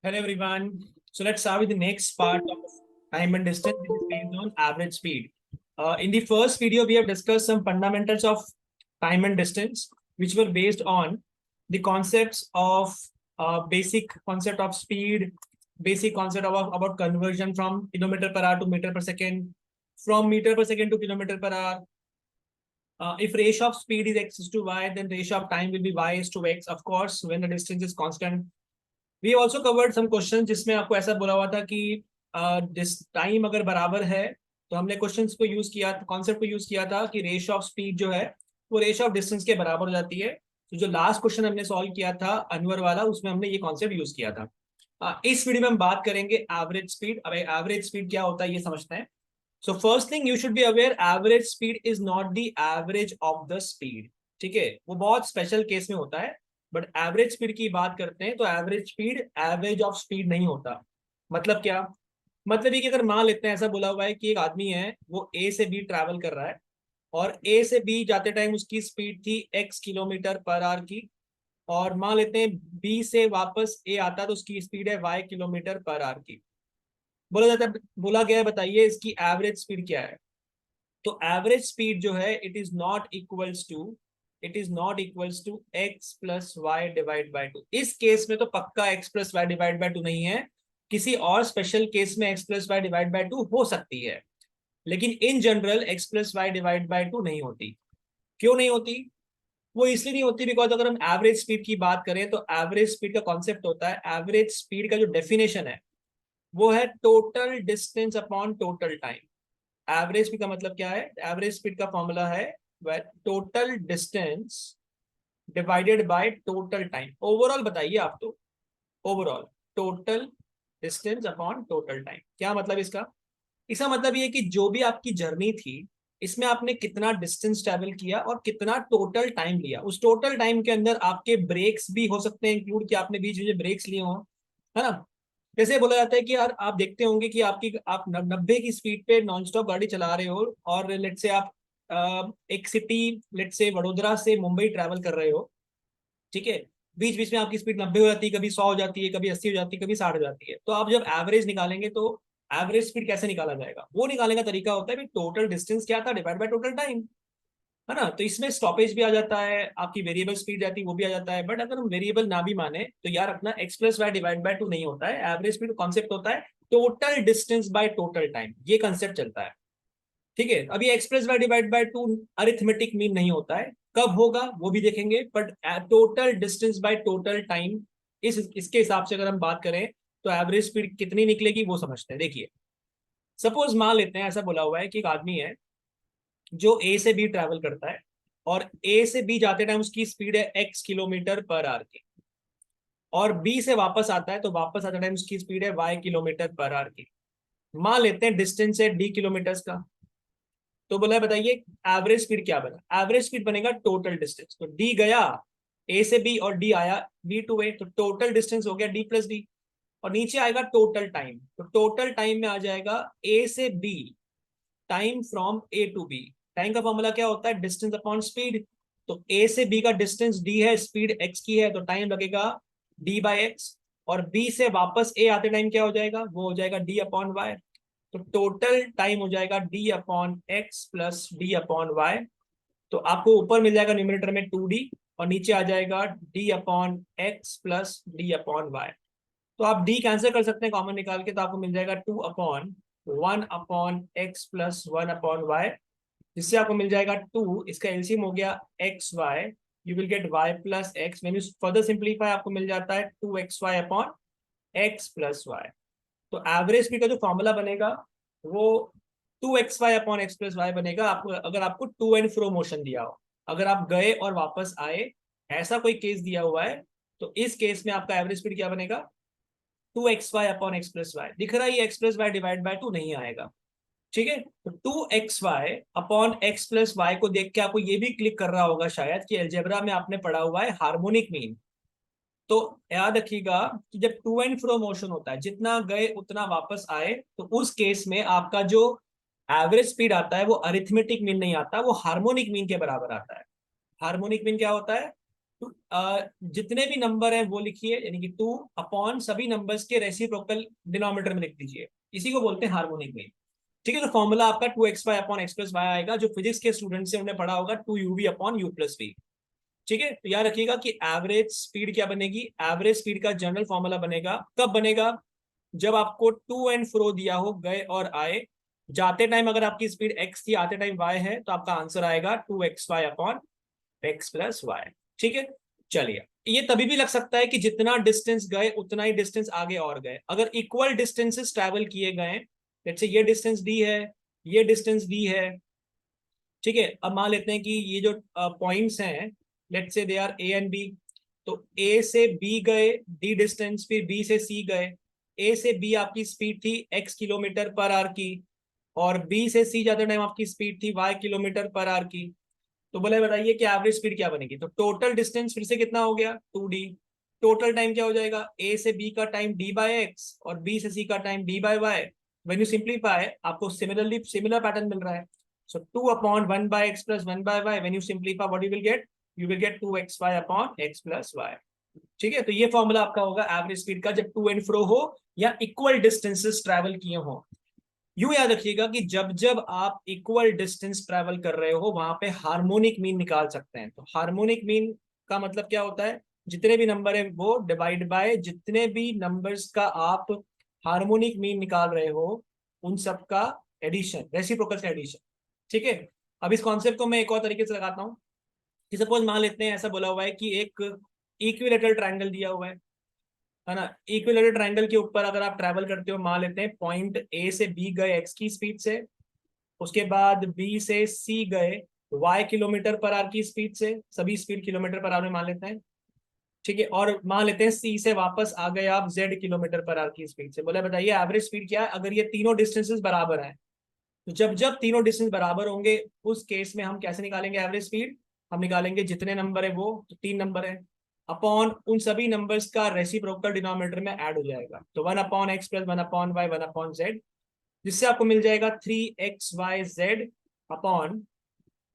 Hello everyone. So let's start with the next part of time and distance, which is based on average speed. In the first video, we have discussed some fundamentals of time and distance, which were based on the concepts of basic concept of speed, basic concept about conversion from kilometer per hour to meter per second, from meter per second to kilometer per hour. If ratio of speed is x is to y, then ratio of time will be y is to x. Of course, when the distance is constant. We also covered some question जिसमें आपको ऐसा बोला हुआ था कि time अगर बराबर है तो हमने क्वेश्चंस को यूज किया, कॉन्सेप्ट को यूज किया था कि रेशियो ऑफ स्पीड जो है वो रेशियो ऑफ डिस्टेंस के बराबर हो जाती है। तो जो लास्ट क्वेश्चन हमने सॉल्व किया था अनवर वाला, उसमें हमने ये कॉन्सेप्ट यूज किया था। इस वीडियो में हम बात करेंगे एवरेज स्पीड। अब एवरेज स्पीड क्या होता है ये समझते हैं। So first thing you should be aware, average speed is not the average of the speed. ठीक है, वो बहुत स्पेशल केस में होता है, बट एवरेज स्पीड की बात करते हैं तो average speed average of speed नहीं होता। मतलब क्या? मतलब ये कि अगर मान लेते हैं, ऐसा बोला हुआ है कि एक आदमी है, वो ए से बी ट्रैवल कर रहा है और ए से बी जाते टाइम उसकी स्पीड थी x किलोमीटर पर आवर की, और मान लेते हैं बी से वापस ए आता तो उसकी स्पीड है y किलोमीटर पर आवर की। बोला जाता है, बोला गया है बताइए इसकी एवरेज स्पीड क्या है। तो एवरेज स्पीड जो है it is not equals to x plus y divide by two. इस केस में तो पक्का x plus y divide by two नहीं है। किसी और स्पेशल केस में x plus y divide by two हो सकती है, लेकिन in general x plus y divide by two नहीं होती। क्यों नहीं होती? वो इसलिए नहीं होती बिकॉज अगर हम एवरेज स्पीड की बात करें तो एवरेज स्पीड का कॉन्सेप्ट होता है, एवरेज स्पीड का जो डेफिनेशन है वो है total distance upon total time. Average speed का मतलब क्या है? एवरेज स्पीड का फॉर्मूला है total distance divided by total time. Overall बताइए आप तो, overall total distance upon total time. क्या मतलब इसका? इसका मतलब ये कि जो भी आपकी जर्नी थी, इसमें आपने कितना डिस्टेंस ट्रेवल किया और कितना टोटल टाइम लिया। उस टोटल टाइम के अंदर आपके ब्रेक्स भी हो सकते हैं इंक्लूड, कि आपने बीच में ब्रेक्स लिए हों, है ना। जैसे बोला जाता है कि यार आप देखते होंगे कि आप 90 की स्पीड पे नॉनस्टॉप गाड़ी चला रहे हो, और लेट से आप एक सिटी, लेट से वडोदरा से मुंबई ट्रैवल कर रहे हो। ठीक है, बीच बीच में आपकी स्पीड 90 हो जाती है, कभी 100 हो जाती है, कभी 80 हो जाती है, कभी 60 हो जाती है। तो आप जब एवरेज निकालेंगे तो एवरेज स्पीड कैसे निकाला जाएगा? वो निकालने का तरीका होता है टोटल डिस्टेंस क्या था डिवाइड बाय टोटल टाइम, है ना। तो इसमें स्टॉपेज भी आ जाता है, आपकी वेरिएबल स्पीड जाती है वो भी आ जाता है। बट अगर हम वेरिएबल ना भी माने तो यार अपना x plus y divide by two नहीं होता है। एवरेज स्पीड कॉन्सेप्ट होता है total distance by total time, ये कंसेप्ट चलता है। ठीक है, अभी x plus y divide by two arithmetic mean नहीं होता है, कब होगा वो भी देखेंगे, but total distance by total time, इसके हिसाब से अगर हम बात करें तो एवरेज स्पीड कितनी निकलेगी वो समझते हैं। देखिए, सपोज मान लेते हैं, ऐसा बोला हुआ है कि एक आदमी है जो ए से बी ट्रैवल करता है, और ए से बी जाते टाइम उसकी स्पीड है x किलोमीटर पर आवर की, और बी से वापस आता है तो वापस आते टाइम उसकी स्पीड है y किलोमीटर पर आवर की। मान लेते हैं डिस्टेंस है d किलोमीटर का। तो बोला है बताइए एवरेज स्पीड क्या बना? एवरेज स्पीड बनेगा टोटल डिस्टेंस। तो डी गया ए से बी और डी आया बी टू ए, तो टोटल डिस्टेंस हो गया डी प्लस डी। और नीचे आएगा टोटल टाइम, तो टोटल टाइम में आ जाएगा ए से B, time from A to B. Time का फॉर्मूला क्या होता है? Distance upon speed. तो ए से बी का डिस्टेंस डी है, स्पीड एक्स की है, तो टाइम लगेगा डी बाई एक्स। और बी से वापस ए आते टाइम क्या हो जाएगा? वो हो जाएगा डी अपॉन वाई। तो टोटल टाइम हो जाएगा D upon x plus D upon y. तो आपको ऊपर मिल जाएगा न्यूमरेटर में 2d, और नीचे आ जाएगा D upon x plus D upon y. तो आप डी कैंसिल कर सकते हैं कॉमन निकाल के, तो आपको मिल जाएगा 2 upon 1 upon x plus 1 upon y, जिससे आपको मिल जाएगा 2। इसका एलसीएम हो गया x y, you will get y plus x. When you further simplify आपको मिल जाता है 2xy upon x plus y. तो एवरेज स्पीड का जो फॉर्मूला बनेगा वो 2xy upon x plus Y बनेगा। आपको अगर आपको टू एंड फ्रो मोशन दिया हो, अगर आप गए और वापस आए, ऐसा कोई केस दिया हुआ है, तो इस केस में आपका एवरेज स्पीड क्या बनेगा? 2xy upon x plus Y. दिख रहा है ये x plus y divide by two नहीं आएगा। ठीक है, तो 2xy upon x plus Y को देख के आपको ये भी क्लिक कर रहा होगा शायद कि अलजेब्रा में आपने पढ़ा हुआ है हार्मोनिक मीन। तो याद रखिएगा कि जब टू एंड फ्रो मोशन होता है, जितना गए उतना वापस आए, तो उस केस में आपका जो एवरेज स्पीड आता है वो अरिथमेटिक मीन नहीं आता, वो हार्मोनिक मीन के बराबर आता है। हार्मोनिक मीन क्या होता है? तो जितने भी नंबर है वो लिखिए, यानी कि 2 अपॉन सभी नंबर्स के रेसिप्रोकल डिनोमिनेटर में लिख दीजिए, इसी को बोलते हैं हार्मोनिक मीन। ठीक है, तो फॉर्मूला आपका 2xy upon x plus Y आएगा, जो फिजिक्स के स्टूडेंट से उन्हें पढ़ा होगा 2uv upon u plus we. ठीक है, तो याद रखिएगा कि एवरेज स्पीड क्या बनेगी, एवरेज स्पीड का जनरल फॉर्मूला बनेगा, कब बनेगा, जब आपको टू एंड फ्रो दिया हो, गए और आए, जाते टाइम अगर आपकी स्पीड x थी, आते टाइम y है, तो आपका आंसर आएगा 2xy upon x plus Y. ठीक है, चलिए, ये तभी भी लग सकता है कि जितना डिस्टेंस गए उतना ही डिस्टेंस आगे और गए, अगर इक्वल डिस्टेंसेस ट्रैवल किए गए, जैसे ये डिस्टेंस डी है, ये डिस्टेंस डी है। ठीक है, अब मान लेते हैं कि ये जो पॉइंट्स हैं, let's say they are A and B, तो ए से बी गए डी डिस्टेंस, फिर बी से सी गए, ए से बी आपकी स्पीड थी x किलोमीटर पर आवर की, और बी से सी जाते टाइम आपकी स्पीड थी y किलोमीटर पर आवर की। तो बोले बताइए कि एवरेज स्पीड क्या बनेगी, तो टोटल डिस्टेंस फिर से कितना हो गया 2d, टोटल टाइम क्या हो जाएगा, ए से बी का टाइम d बाय एक्स और बी से सी का time d by y. When you simplify आपको सिमिलर पैटर्न मिल रहा है, so 2 upon 1 by x plus 1 by y, when you simplify what you will get 2xy upon x plus y। ठीक है, तो ये फॉर्मूला आपका होगा एवरेज स्पीड का, जब टू एंड फ्रो हो या इक्वल डिस्टेंसेस ट्रैवल किए हो। यूं याद रखिएगा कि जब जब आप इक्वल डिस्टेंस ट्रैवल कर रहे हो वहां पे हार्मोनिक मीन निकाल सकते हैं। तो हार्मोनिक मीन का मतलब क्या होता है, जितने भी नंबर है वो डिवाइड बाय जितने भी नंबर्स का आप हार्मोनिक मीन निकाल रहे हो उन सब का एडिशन, रेसिप्रोकल का एडिशन। ठीक है, अब इस कॉन्सेप्ट को मैं एक और तरीके से लगाता हूँ कि सपोज मान लेते हैं ऐसा बोला हुआ है कि एक इक्विलेटरल ट्रायंगल दिया हुआ है ना, इक्विलेटरल ट्रायंगल के ऊपर अगर आप ट्रैवल करते हो, मान लेते हैं पॉइंट ए से बी गए एक्स की स्पीड से, उसके बाद बी से सी गए वाई किलोमीटर पर आवर की स्पीड से, सभी स्पीड किलोमीटर पर आवर में मान लेते हैं। ठीक है, और मान लेते हैं सी से वापस आ गए आप जेड किलोमीटर पर आवर की स्पीड से। बोले बताइए एवरेज स्पीड क्या है अगर ये तीनों डिस्टेंसेस बराबर हैं। तो जब जब तीनों डिस्टेंस बराबर होंगे उस केस में हम कैसे निकालेंगे एवरेज स्पीड, हम निकालेंगे जितने नंबर है वो, तो 3 नंबर है, अपॉन उन सभी नंबर्स का रेसिप्रोकल डिनोमिनेटर में ऐड हो जाएगा, तो 1 upon x plus 1 upon y 1 upon z, जिससे आपको मिल जाएगा 3xyz upon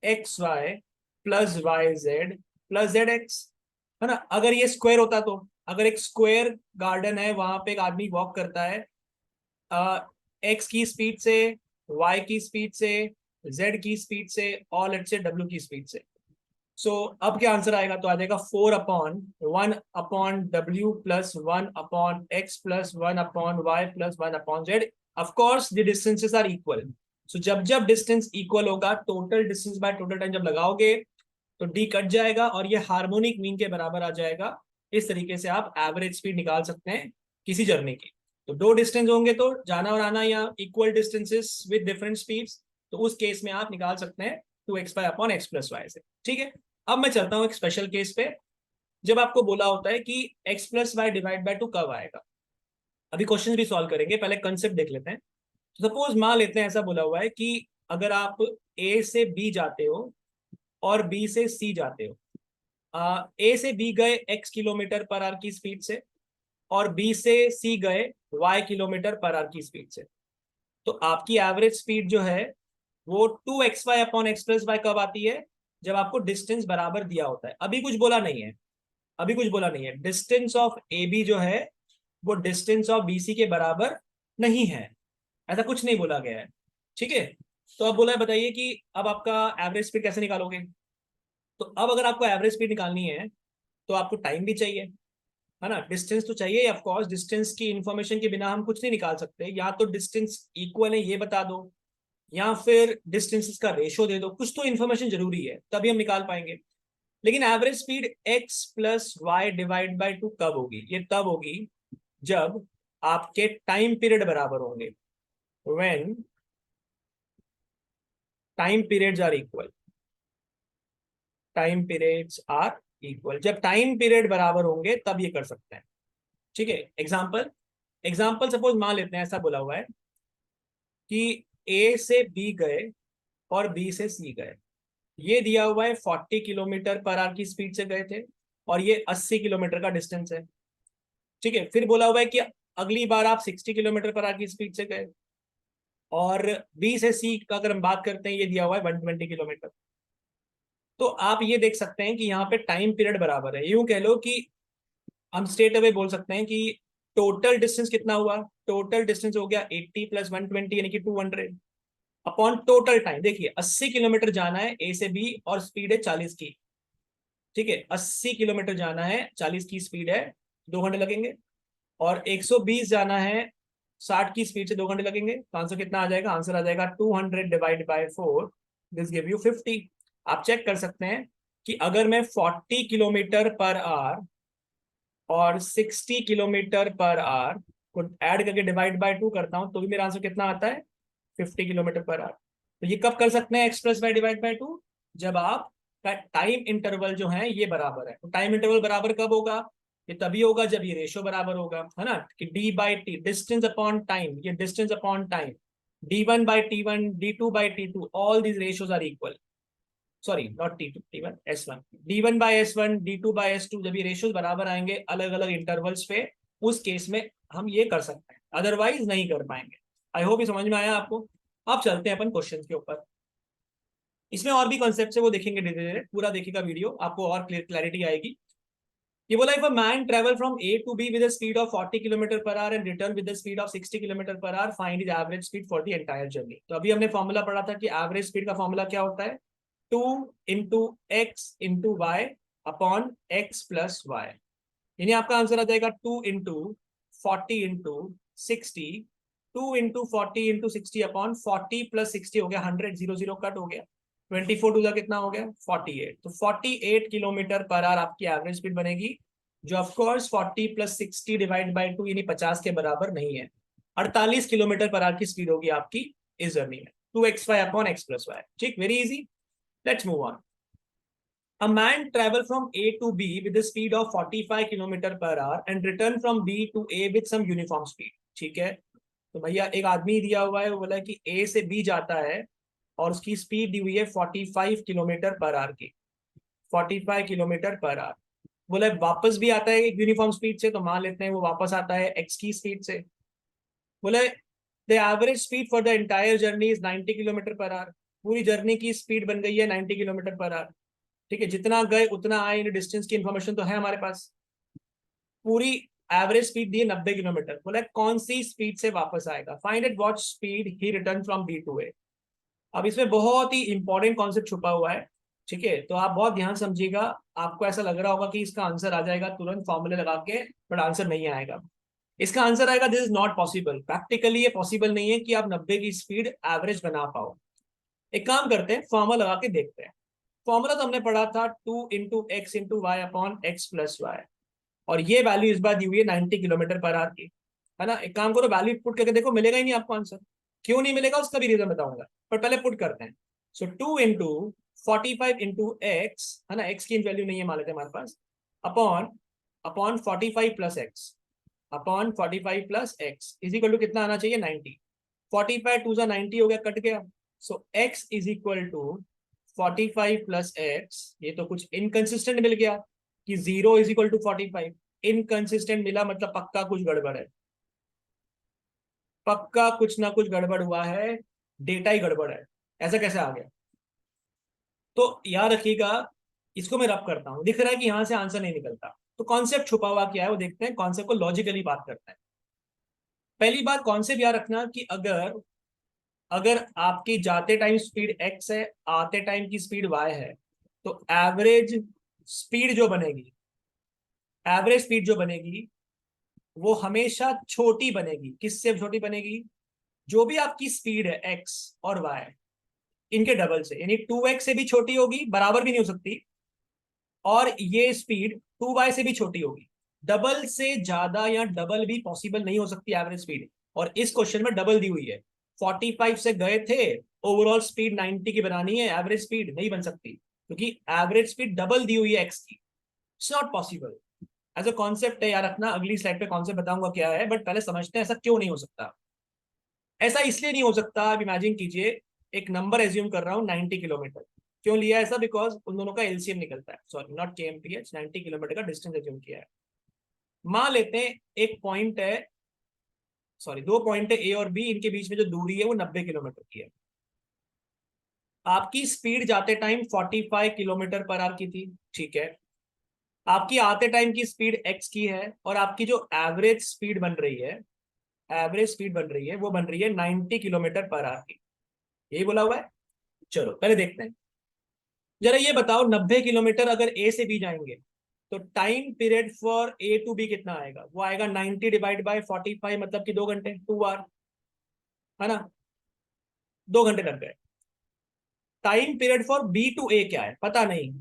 x y plus y z plus z x, है ना। अगर ये स्क्वायर होता तो, अगर एक स्क्वायर गार्डन है वहां पे एक आदमी वॉक करता है एक्स की स्पीड से, वाई की स्पीड से, जेड की स्पीड से और लेट्स से डब्ल्यू की स्पीड से, सो अब क्या आंसर आएगा, तो आ जाएगा 4 upon 1 upon W plus 1 upon x plus 1 upon Y plus 1 upon Z. Of course the distances are equal, so जब जब डिस्टेंस इक्वल होगा total distance by total time जब लगाओगे तो डी कट जाएगा और ये हार्मोनिक मीन के बराबर आ जाएगा। इस तरीके से आप एवरेज स्पीड निकाल सकते हैं किसी जर्नी की। तो दो डिस्टेंस होंगे तो जाना और आना, या equal distances with different speeds, तो उस केस में आप निकाल सकते हैं 2xy upon x plus Y से। ठीक है, अब मैं चलता हूं एक स्पेशल केस पे, जब आपको बोला होता है कि x plus y divide by 2 कब आएगा। अभी क्वेश्चन भी सॉल्व करेंगे, पहले कंसेप्ट देख लेते हैं। सपोज मान लेते हैं ऐसा बोला हुआ है कि अगर आप ए से बी जाते हो और बी से सी जाते हो, ए से बी गए x किलोमीटर पर आवर की स्पीड से और बी से सी गए y किलोमीटर पर आवर की स्पीड से, तो आपकी एवरेज स्पीड जो है वो 2xy upon x plus Y कब आती है, जब आपको डिस्टेंस बराबर दिया होता है। अभी कुछ बोला नहीं है, अभी कुछ बोला नहीं है, डिस्टेंस ऑफ ए बी जो है वो डिस्टेंस ऑफ बी सी के बराबर नहीं है, ऐसा कुछ नहीं बोला गया है। ठीक है, तो अब बोला है बताइए कि अब आपका एवरेज स्पीड कैसे निकालोगे। तो अब अगर आपको एवरेज स्पीड निकालनी है तो आपको टाइम भी चाहिए, है ना, डिस्टेंस तो चाहिए ऑफ कोर्स, डिस्टेंस की इंफॉर्मेशन के बिना हम कुछ नहीं निकाल सकते, या तो डिस्टेंस इक्वल है ये बता दो, या फिर डिस्टेंसेस का रेशो दे दो, कुछ तो इन्फॉर्मेशन जरूरी है तभी हम निकाल पाएंगे। लेकिन average speed x plus y divide by 2 कब होगी, ये तब होगी जब आपके टाइम पीरियड बराबर होंगे, when time periods are equal, time periods are equal, जब टाइम पीरियड बराबर होंगे तब ये कर सकते हैं। ठीक है, एग्जाम्पल, एग्जाम्पल सपोज मान लेते हैं ऐसा बोला हुआ है कि ए से बी गए और बी से सी गए, ये दिया हुआ है 40 किलोमीटर पर आवर की स्पीड से गए थे और ये 80 किलोमीटर का डिस्टेंस है। ठीक है, फिर बोला हुआ है कि अगली बार आप 60 किलोमीटर पर आवर की स्पीड से गए, और बी से सी का अगर हम बात करते हैं ये दिया हुआ है 120 किलोमीटर। तो आप ये देख सकते हैं कि यहाँ पे टाइम पीरियड बराबर है, यूं कह लो कि हम स्ट्रेट अवे बोल सकते हैं कि टोटल डिस्टेंस कितना हुआ, टोटल डिस्टेंस हो गया 80 + 120 यानी कि 200 अपॉन टोटल टाइम। देखिए 80 किलोमीटर जाना है ए से बी और स्पीड है 40 की, ठीक है, 80 किलोमीटर जाना है, 40 की स्पीड है, 2 घंटे लगेंगे। और 120 जाना है, 60 की स्पीड से 2 घंटे लगेंगे। तो आंसर कितना आ जाएगा, आंसर आ जाएगा 200 divide by 4, this give you 50। आप चेक कर सकते हैं कि अगर मैं 40 किलोमीटर पर आवर और 60 किलोमीटर पर आवर को ऐड करके डिवाइड बाय 2 करता हूं तो भी मेरा आंसर कितना आता है, 50 किलोमीटर पर आवर। तो ये कब कर सकते हैं x plus y divide by 2, जब आप टाइम इंटरवल जो है ये बराबर है। तो टाइम इंटरवल बराबर कब होगा, ये तभी होगा जब ये रेशो बराबर होगा, है ना, कि D by T distance upon time, ये distance upon time, d1/t1 d2/t2 all these ratios are equal, sorry not T to T one s1, d1/s1 d2/s2 जब ये रेशियोज बराबर आएंगे अलग अलग इंटरवल्स पे, उस केस में हम ये कर सकते हैं, अदरवाइज नहीं कर पाएंगे। आई होप ये समझ में आया आपको। अब चलते हैं अपन क्वेश्चन के ऊपर। इसमें और भी कॉन्सेप्ट है वो देखेंगे धीरे धीरे, पूरा देखिएगा वीडियो, आपको और क्लैरिटी आएगी। ये बोला if a man travel from A to B with speed of 40 kilometre per hour and return with speed of 60 kilometre per hour, find his average speed for the entire journey. तो अभी हमने formula पढ़ा था कि average speed का formula क्या होता है, 2 × x × y upon x plus y. यानी आपका आंसर आ जाएगा 2 × 40 × 60, 2 × 40 × 60 अपॉन 40 + 60 हो गया 100, 0 0 कट हो गया, 24 टू कितना हो गया 48। तो 48 किलोमीटर पर आवर आपकी एवरेज स्पीड बनेगी, जो ऑफकोर्स 40 + 60 डिवाइड बाई 2 यानी 50 के बराबर नहीं है। 48 किलोमीटर पर आवर की स्पीड होगी आपकी इस जर्नी में, 2xy upon x plus Y. ठीक, very easy. Let's move on. A man travel from A to B with a speed of 45 kilometre per our and return from B to A with some uniform speed। ठीक है, तो भैया एक आदमी दिया हुआ है, वो बोला है कि A से B जाता है और उसकी स्पीड दी हुई है 45 किलोमीटर पर आवर की, 45 किलोमीटर पर आवर। बोला वापस भी आता है एक यूनिफॉर्म स्पीड से, तो मान लेते हैं वो वापस आता है x की स्पीड से। बोला the average speed for the entire journey is 90 kilometre per our. पूरी जर्नी की स्पीड बन गई है 90 किलोमीटर पर आवर। ठीक है, जितना गए उतना आए, डिस्टेंस की इंफॉर्मेशन तो है हमारे पास। पूरी एवरेज स्पीड दी है 90 किलोमीटर। बोला कौन सी स्पीड से वापस आएगा, find at what speed he return from B to A. अब इसमें बहुत ही इंपॉर्टेंट कॉन्सेप्ट छुपा हुआ है, ठीक है, तो आप बहुत ध्यान समझिएगा। आपको ऐसा लग रहा होगा कि इसका आंसर आ जाएगा तुरंत फॉर्मूले लगा के, बट आंसर नहीं आएगा। इसका आंसर आएगा this is not possible, practically ये पॉसिबल नहीं है कि आप 90 की स्पीड एवरेज बना पाओ। एक काम करते हैं, फॉर्मूला लगा के देखते हैं। फॉर्मूला तो हमने पढ़ा था 2 × x × y upon x plus y, और ये वैल्यू इस बार दी हुई है 90 किलोमीटर पर आवर की, है ना। एक काम करो, वैल्यू पुट करके देखो, मिलेगा ही नहीं आपको आंसर। क्यों नहीं मिलेगा उसका भी रीजन बताऊंगा, पर पहले पुट करते हैं। सो 2 × 45 × x, है ना, x की वैल्यू नहीं है मान लेते हमारे पास, upon upon 45 + x upon 45 + x is equal to कितना आना चाहिए 90। 45 2 90 हो गया, कट गया। So x is equal to 45 + x, ये तो कुछ इनकंसिस्टेंट मिल गया कि 0 इज इक्वल टू 45। इनकंसिस्टेंट मिला मतलब पक्का कुछ गड़बड़ है, पक्का कुछ ना कुछ गड़बड़ हुआ है, डेटा ही गड़बड़ है। ऐसा कैसे आ गया, तो याद रखिएगा। इसको मैं रब करता हूं, दिख रहा है कि यहां से आंसर नहीं निकलता, तो कॉन्सेप्ट छुपा हुआ क्या है वो देखते हैं। कॉन्सेप्ट को लॉजिकली बात करते हैं। पहली बात कॉन्सेप्ट याद रखना कि अगर अगर आपकी जाते टाइम स्पीड x है, आते टाइम की स्पीड y है, तो एवरेज स्पीड जो बनेगी, एवरेज स्पीड जो बनेगी वो हमेशा छोटी बनेगी। किससे छोटी बनेगी, जो भी आपकी स्पीड है x और y, इनके डबल से, यानी 2x से भी छोटी होगी, बराबर भी नहीं हो सकती, और ये स्पीड 2y से भी छोटी होगी। डबल से ज्यादा या डबल भी पॉसिबल नहीं हो सकती एवरेज स्पीड, और इस क्वेश्चन में डबल दी हुई है। 45 से गए थे, ओवरऑल स्पीड 90 की बनानी है, एवरेज स्पीड नहीं बन सकती क्योंकि एवरेज स्पीड डबल दी हुई है एक्स की। It's not possible. As a concept है याद रखना, अगली स्लाइड पे कॉन्सेप्ट बताऊंगा क्या है, बट पहले समझते हैं ऐसा क्यों नहीं हो सकता। ऐसा इसलिए नहीं हो सकता, आप इमेजिन कीजिए, एक नंबर एज्यूम कर रहा हूँ 90 किलोमीटर। क्यों लिया ऐसा, बिकॉज उन दोनों का एलसीएम निकलता है, सॉरी नॉट केएमपीएच, 90 किलोमीटर का डिस्टेंस एज्यूम किया है। मान लेते हैं एक पॉइंट है, सॉरी 2 पॉइंट है ए और बी, इनके बीच में जो दूरी है वो 90 किलोमीटर की है। आपकी स्पीड जाते टाइम 45 किलोमीटर पर आवर की थी, ठीक है। आपकी आते टाइम की स्पीड x की है, और आपकी जो एवरेज स्पीड बन रही है, एवरेज स्पीड बन रही है वो बन रही है 90 किलोमीटर पर आवर की। यही बोला हुआ है। चलो पहले देखते हैं। जरा ये बताओ, 90 किलोमीटर अगर ए से बी जाएंगे तो time period for A to B कितना आएगा? वो आएगा 90 डिवाइड बाय 45, मतलब कि 2 घंटे, 2 आवर, है ना। 2 घंटे लग गए। Time period for B to A क्या है पता नहीं,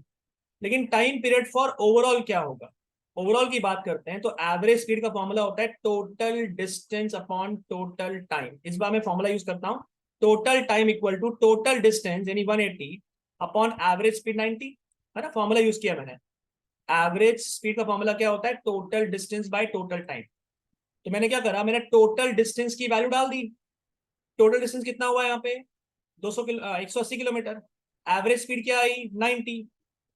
लेकिन टाइम पीरियड फॉर ओवरऑल क्या होगा? ओवरऑल की बात करते हैं तो एवरेज स्पीड का फॉर्मूला होता है total distance upon total time. इस बार मैं फॉर्मूला यूज करता हूं, total time equal to total distance यानी 180 अपॉन एवरेज स्पीड 90, है ना। फॉर्मूला यूज किया मैंने। एवरेज स्पीड का फॉर्मूला क्या होता है? Total distance by total time. तो मैंने क्या करा, मैंने टोटल डिस्टेंस की वैल्यू डाल दी। टोटल डिस्टेंस कितना हुआ यहाँ पे? 180 किलोमीटर। एवरेज स्पीड क्या आई? 90।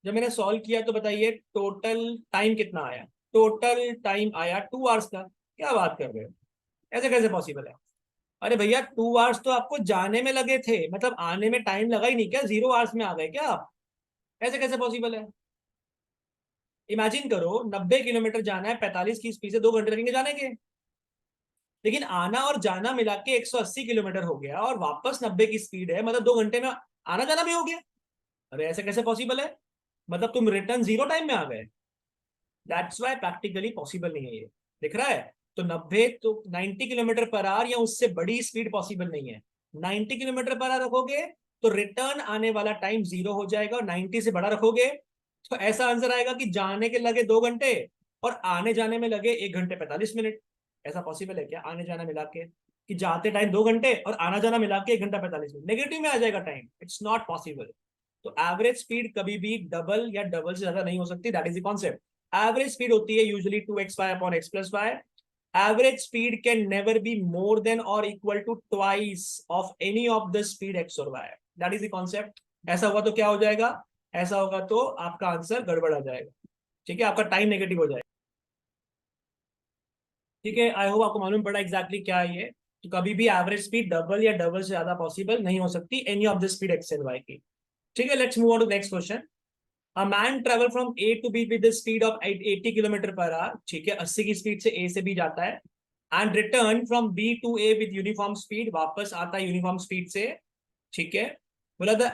जब मैंने सॉल्व किया तो बताइए टोटल टाइम कितना आया? टोटल टाइम आया 2 आवर्स का। क्या बात कर रहे हो, ऐसे कैसे पॉसिबल है? अरे भैया 2 आवर्स तो आपको जाने में लगे थे, मतलब आने में टाइम लगा ही नहीं क्या? 0 आवर्स में आ गए क्या आप? ऐसे कैसे पॉसिबल है? इमेजिन करो 90 किलोमीटर जाना है, 45 की स्पीड से 2 घंटे लगेंगे जाने के। लेकिन आना और जाना मिला के 180 किलोमीटर हो गया, और वापस 90 की स्पीड है, मतलब 2 घंटे में आना जाना भी हो गया। अरे ऐसे कैसे पॉसिबल है? मतलब तुम रिटर्न जीरो टाइम में आ गए। दैट्स वाई प्रैक्टिकली पॉसिबल नहीं है ये। दिख रहा है? तो 90 तो 90 किलोमीटर पर आवर या उससे बड़ी स्पीड पॉसिबल नहीं है। 90 किलोमीटर पर आवर रखोगे तो रिटर्न आने वाला टाइम जीरो हो जाएगा, और 90 से बड़ा रखोगे तो ऐसा आंसर आएगा कि जाने के लगे 2 घंटे और आने जाने में लगे 1 घंटे 45 मिनट। ऐसा पॉसिबल है क्या आने जाना मिला के, कि जाते टाइम 2 घंटे और आना जाना मिला के 1 घंटा 45 मिनट? नेगेटिव में आ जाएगा टाइम, इट्स नॉट पॉसिबल। तो एवरेज स्पीड कभी भी डबल या डबल से ज्यादा नहीं हो सकती, that is the concept. Average speed होती है usually 2xy upon x plus Y. Average speed can never be more than और equal to twice of any of the speed x और y, that is the concept. ऐसा हुआ तो क्या हो जाएगा? ऐसा होगा तो आपका आंसर गड़बड़ आ जाएगा, ठीक है, आपका टाइम नेगेटिव हो जाएगा। ठीक है, आई होप आपको मालूम पड़ा एग्जैक्टली क्या है ये। तो कभी भी एवरेज स्पीड डबल या डबल से ज्यादा पॉसिबल नहीं हो सकती any of the speed x and y की। ठीक है, let's move on to next question. A man travel from A to B with the speed of 80 kilometre per hour, ठीक है, 80 की स्पीड से ए से बी जाता है। And return from B to A with uniform speed, वापस आता है यूनिफॉर्म स्पीड से, ठीक है। बोला the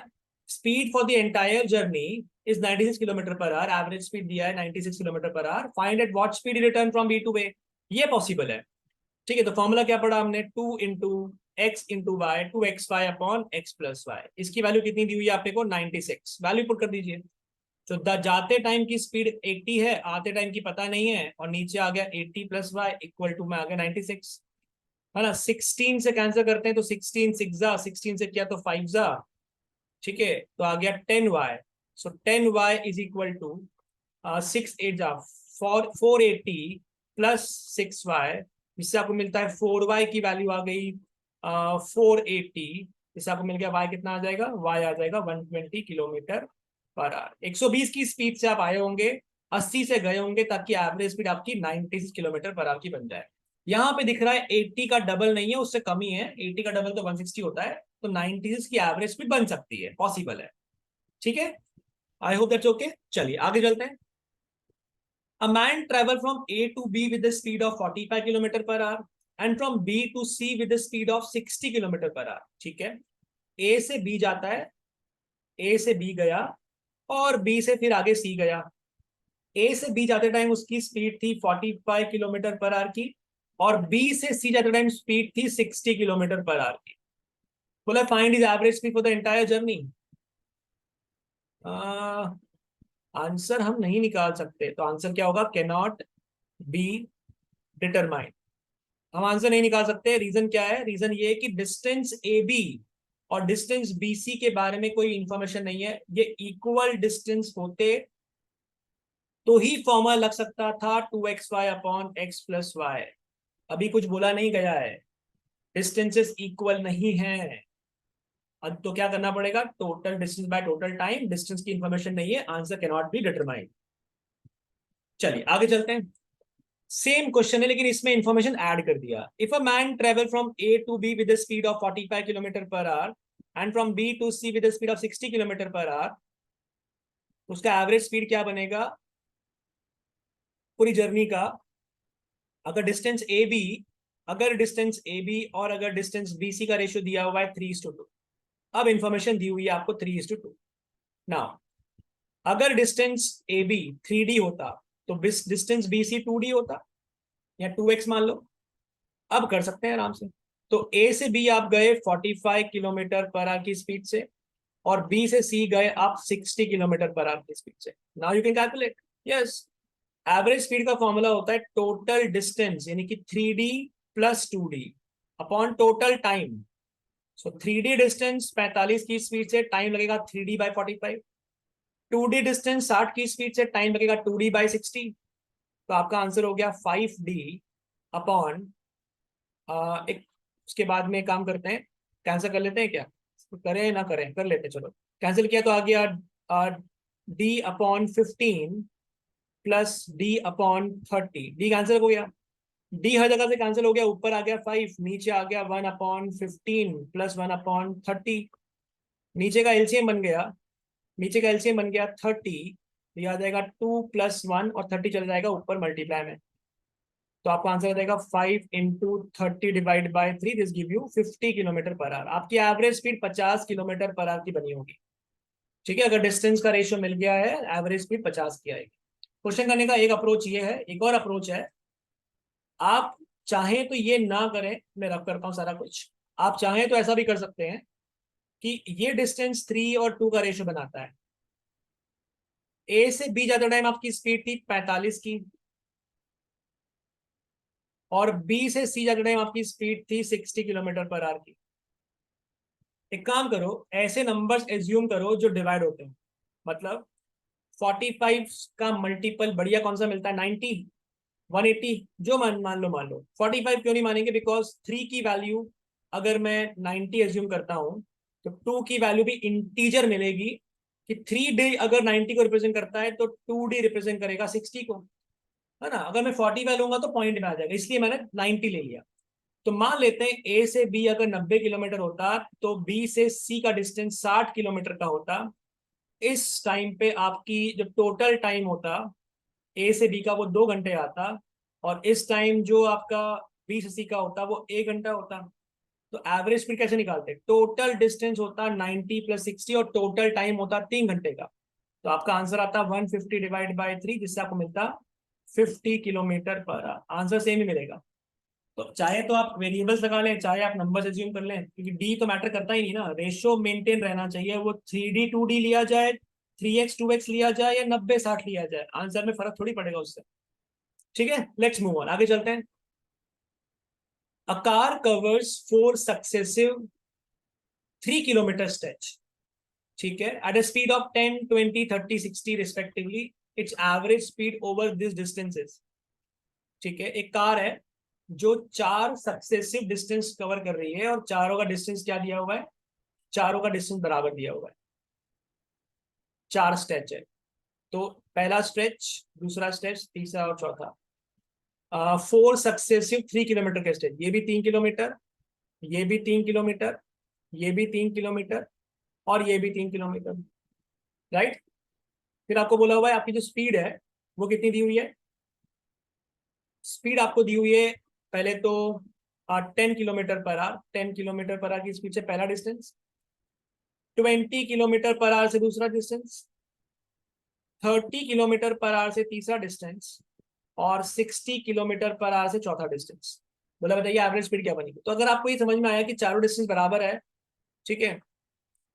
speed for the entire journey is 96 kilometre per hour, average speed दिया है 96 kilometre per hour, find at what speed return from B to A. ये पॉसिबल है, ठीक है। तो फॉर्मूला क्या पढ़ा हमने? 2 into x into y, 2xy upon x plus y. इसकी वैल्यू कितनी दी हुई है आपको? 96। वैल्यू पुट कर दीजिए। तो जाते टाइम की स्पीड 80 है, आते टाइम की पता नहीं है, और नीचे आ गया 80 प्लस वाई इक्वल टू में आ गया 96, है ना। 16 से कैंसिल करते हैं तो 16 6 जा, 16 से किया तो 5 जा, ठीक है, तो आ गया 10y। So 10y is equal to 6 8 जा 480 प्लस 6y, जिससे आपको मिलता है 4y की वैल्यू आ गई 480। इससे आपको मिल गया y कितना आ जाएगा? y आ जाएगा 120 किलोमीटर पर आवर। 120 की स्पीड से आप आए होंगे, 80 से गए होंगे, ताकि एवरेज स्पीड आपकी 96 किलोमीटर पर आवर की बन जाए। यहाँ पे दिख रहा है 80 का डबल नहीं है, उससे कम ही है। 80 का डबल तो 160 होता है, तो 96 की एवरेज स्पीड बन सकती है, पॉसिबल है, ठीक है। I hope that's okay. चलिए आगे चलते हैं। A man travel from A to B with the speed of 45 kilometre per our and from B to C with the speed of 60 kilometre per hour, ठीक है। A से B जाता है, A से B गया, और B से फिर आगे C गया। A से B जाते टाइम उसकी स्पीड थी 45 किलोमीटर पर आवर की, और B से C जाते टाइम स्पीड थी 60 किलोमीटर पर आवर की। बोला find is average speed for the entire journey. Answer हम नहीं निकाल सकते, तो आंसर क्या होगा? Can not be determined. हम आंसर नहीं निकाल सकते। रीजन क्या है? रीजन ये है कि डिस्टेंस ए बी और डिस्टेंस बी सी के बारे में कोई इंफॉर्मेशन नहीं है। ये इक्वल डिस्टेंस होते तो ही फॉर्मूला लग सकता था 2xy upon x plus Y. अभी कुछ बोला नहीं गया है, डिस्टेंसेस इक्वल नहीं है। अब तो क्या करना पड़ेगा? Total distance by total time. Distance की इंफॉर्मेशन नहीं है, answer can not be determined. चलिए आगे चलते हैं। सेम क्वेश्चन है, लेकिन इसमें इंफॉर्मेशन ऐड कर दिया। If a man travel from A to B with speed of 45 kilometre per hour and from B to C with speed of 60 kilometre per hour, उसका एवरेज स्पीड क्या बनेगा पूरी journey का, अगर डिस्टेंस ए बी, और अगर distance B C का ratio दिया हुआ है 3:2। अब इंफॉर्मेशन दी हुई है आपको 3:2। नाउ अगर डिस्टेंस ए बी 3D होता तो डिस्टेंस बी सी 2D होता, या 2x मान लो। अब कर सकते हैं आराम से। तो ए से बी आप गए 45 किलोमीटर पर आवर की स्पीड से, और बी से सी गए आप 60 किलोमीटर पर आवर की स्पीड से। Now you can calculate. Yes, average speed का फॉर्मूला होता है टोटल डिस्टेंस यानी कि 3D plus 2D upon total time. So 3D distance 45 की स्पीड से, टाइम लगेगा 3D बाई 45। 2D डिस्टेंस 60 की स्पीड से, टाइम लगेगा 2D बाई 60। तो आपका आंसर हो गया 5D अपॉन एक। उसके बाद में काम करते हैं, कैंसिल कर लेते हैं क्या, करें ना करें, कर लेते हैं, चलो कैंसिल किया तो आ गया D upon 15 plus D upon 30। D cancel हो गया, डी हर जगह से कैंसिल हो गया, ऊपर आ गया 5, नीचे आ गया 1/15 प्लस 1/30। नीचे का एलसीएम बन गया, 30। ये आ जाएगा 2 + 1 और 30 चला जाएगा ऊपर मल्टीप्लाई में। तो आपको आंसर आ जाएगा 5 × 30 divide by 3, this give you 50 kilometre per hour. आपकी average speed 50 kilometre per hour की बनी होगी। ठीक है, अगर डिस्टेंस का रेशियो मिल गया है, एवरेज स्पीड 50 की आएगी। क्वेश्चन करने का एक अप्रोच ये है, एक और अप्रोच है। आप चाहें तो ये ना करें, मैं रब करता हूं सारा कुछ। आप चाहें तो ऐसा भी कर सकते हैं कि ये डिस्टेंस 3 और 2 का रेशियो बनाता है। ए से बी जाते टाइम आपकी स्पीड थी 45 की, और बी से सी जाते टाइम आपकी स्पीड थी 60 किलोमीटर पर आवर की। एक काम करो, ऐसे नंबर्स एज्यूम करो जो डिवाइड होते हैं। मतलब 45 का मल्टीपल बढ़िया कौन सा मिलता है, 90, 180, जो मान लो 45 क्यों नहीं मानेंगे, बिकॉज 3 की वैल्यू अगर मैं 90 एज्यूम करता हूं, तो 2 की वैल्यू भी इंटीजर मिलेगी। कि 3D अगर 90 को रिप्रेजेंट करता है तो 2D रिप्रेजेंट करेगा 60 को, है ना। अगर मैं 45 लूंगा तो पॉइंट में आ जाएगा, इसलिए मैंने 90 ले लिया। तो मान लेते हैं ए से बी अगर 90 किलोमीटर होता, तो बी से सी का डिस्टेंस 60 किलोमीटर का होता। इस टाइम पे आपकी जो टोटल टाइम होता ए से बी का, वो 2 घंटे आता, और इस टाइम जो आपका बी से सी का होता वो 1 घंटा होता। तो एवरेज स्पीड कैसे निकालते, टोटल डिस्टेंस होता 90 + 60 और टोटल टाइम होता 3 घंटे का। तो आपका आंसर आता 150 डिवाइड बाई 3, जिससे आपको मिलता 50 kilometre per our. Answer same ही मिलेगा। तो चाहे तो आप वेरिएबल्स लगा लें, चाहे आप नंबर्स एज्यूम कर लें, क्योंकि डी तो मैटर करता ही नहीं ना। रेशियो मेंटेन रहना चाहिए, वो 3D 2D लिया जाए, 3x 2x लिया जाए, या 90-60 लिया जाए, आंसर में फर्क थोड़ी पड़ेगा उससे। ठीक है, लेट्स मूव ऑन, आगे चलते हैं। A car covers 4 successive 3 kilometre stretch, ठीक है, at a speed of 10, 20, 30, 60 respectively. It's average speed over this distances. ठीक है, एक कार है जो 4 सक्सेसिव डिस्टेंस कवर कर रही है, और चारों का डिस्टेंस क्या दिया हुआ है, चारों का डिस्टेंस बराबर दिया हुआ है। 4 स्ट्रेच है, तो पहला स्ट्रेच, दूसरा स्ट्रेच, तीसरा और चौथा। 4 सक्सेसिव 3 किलोमीटर के स्ट्रेच, ये भी 3 किलोमीटर, ये भी 3 किलोमीटर, ये भी 3 किलोमीटर, और ये भी 3 किलोमीटर। राइट। फिर आपको बोला हुआ है आपकी जो स्पीड है वो कितनी दी हुई है। स्पीड आपको दी हुई है पहले तो 10 kilometre per our, 10 kilometre per hour की स्पीड से पहला डिस्टेंस, 20 किलोमीटर पर आवर से दूसरा डिस्टेंस, 30 किलोमीटर पर आवर से तीसरा डिस्टेंस, और 60 किलोमीटर पर आवर से चौथा डिस्टेंस। बोला बताइए एवरेज स्पीड क्या बनी। तो अगर आपको ये समझ में आया कि चारों डिस्टेंस बराबर है, ठीक है,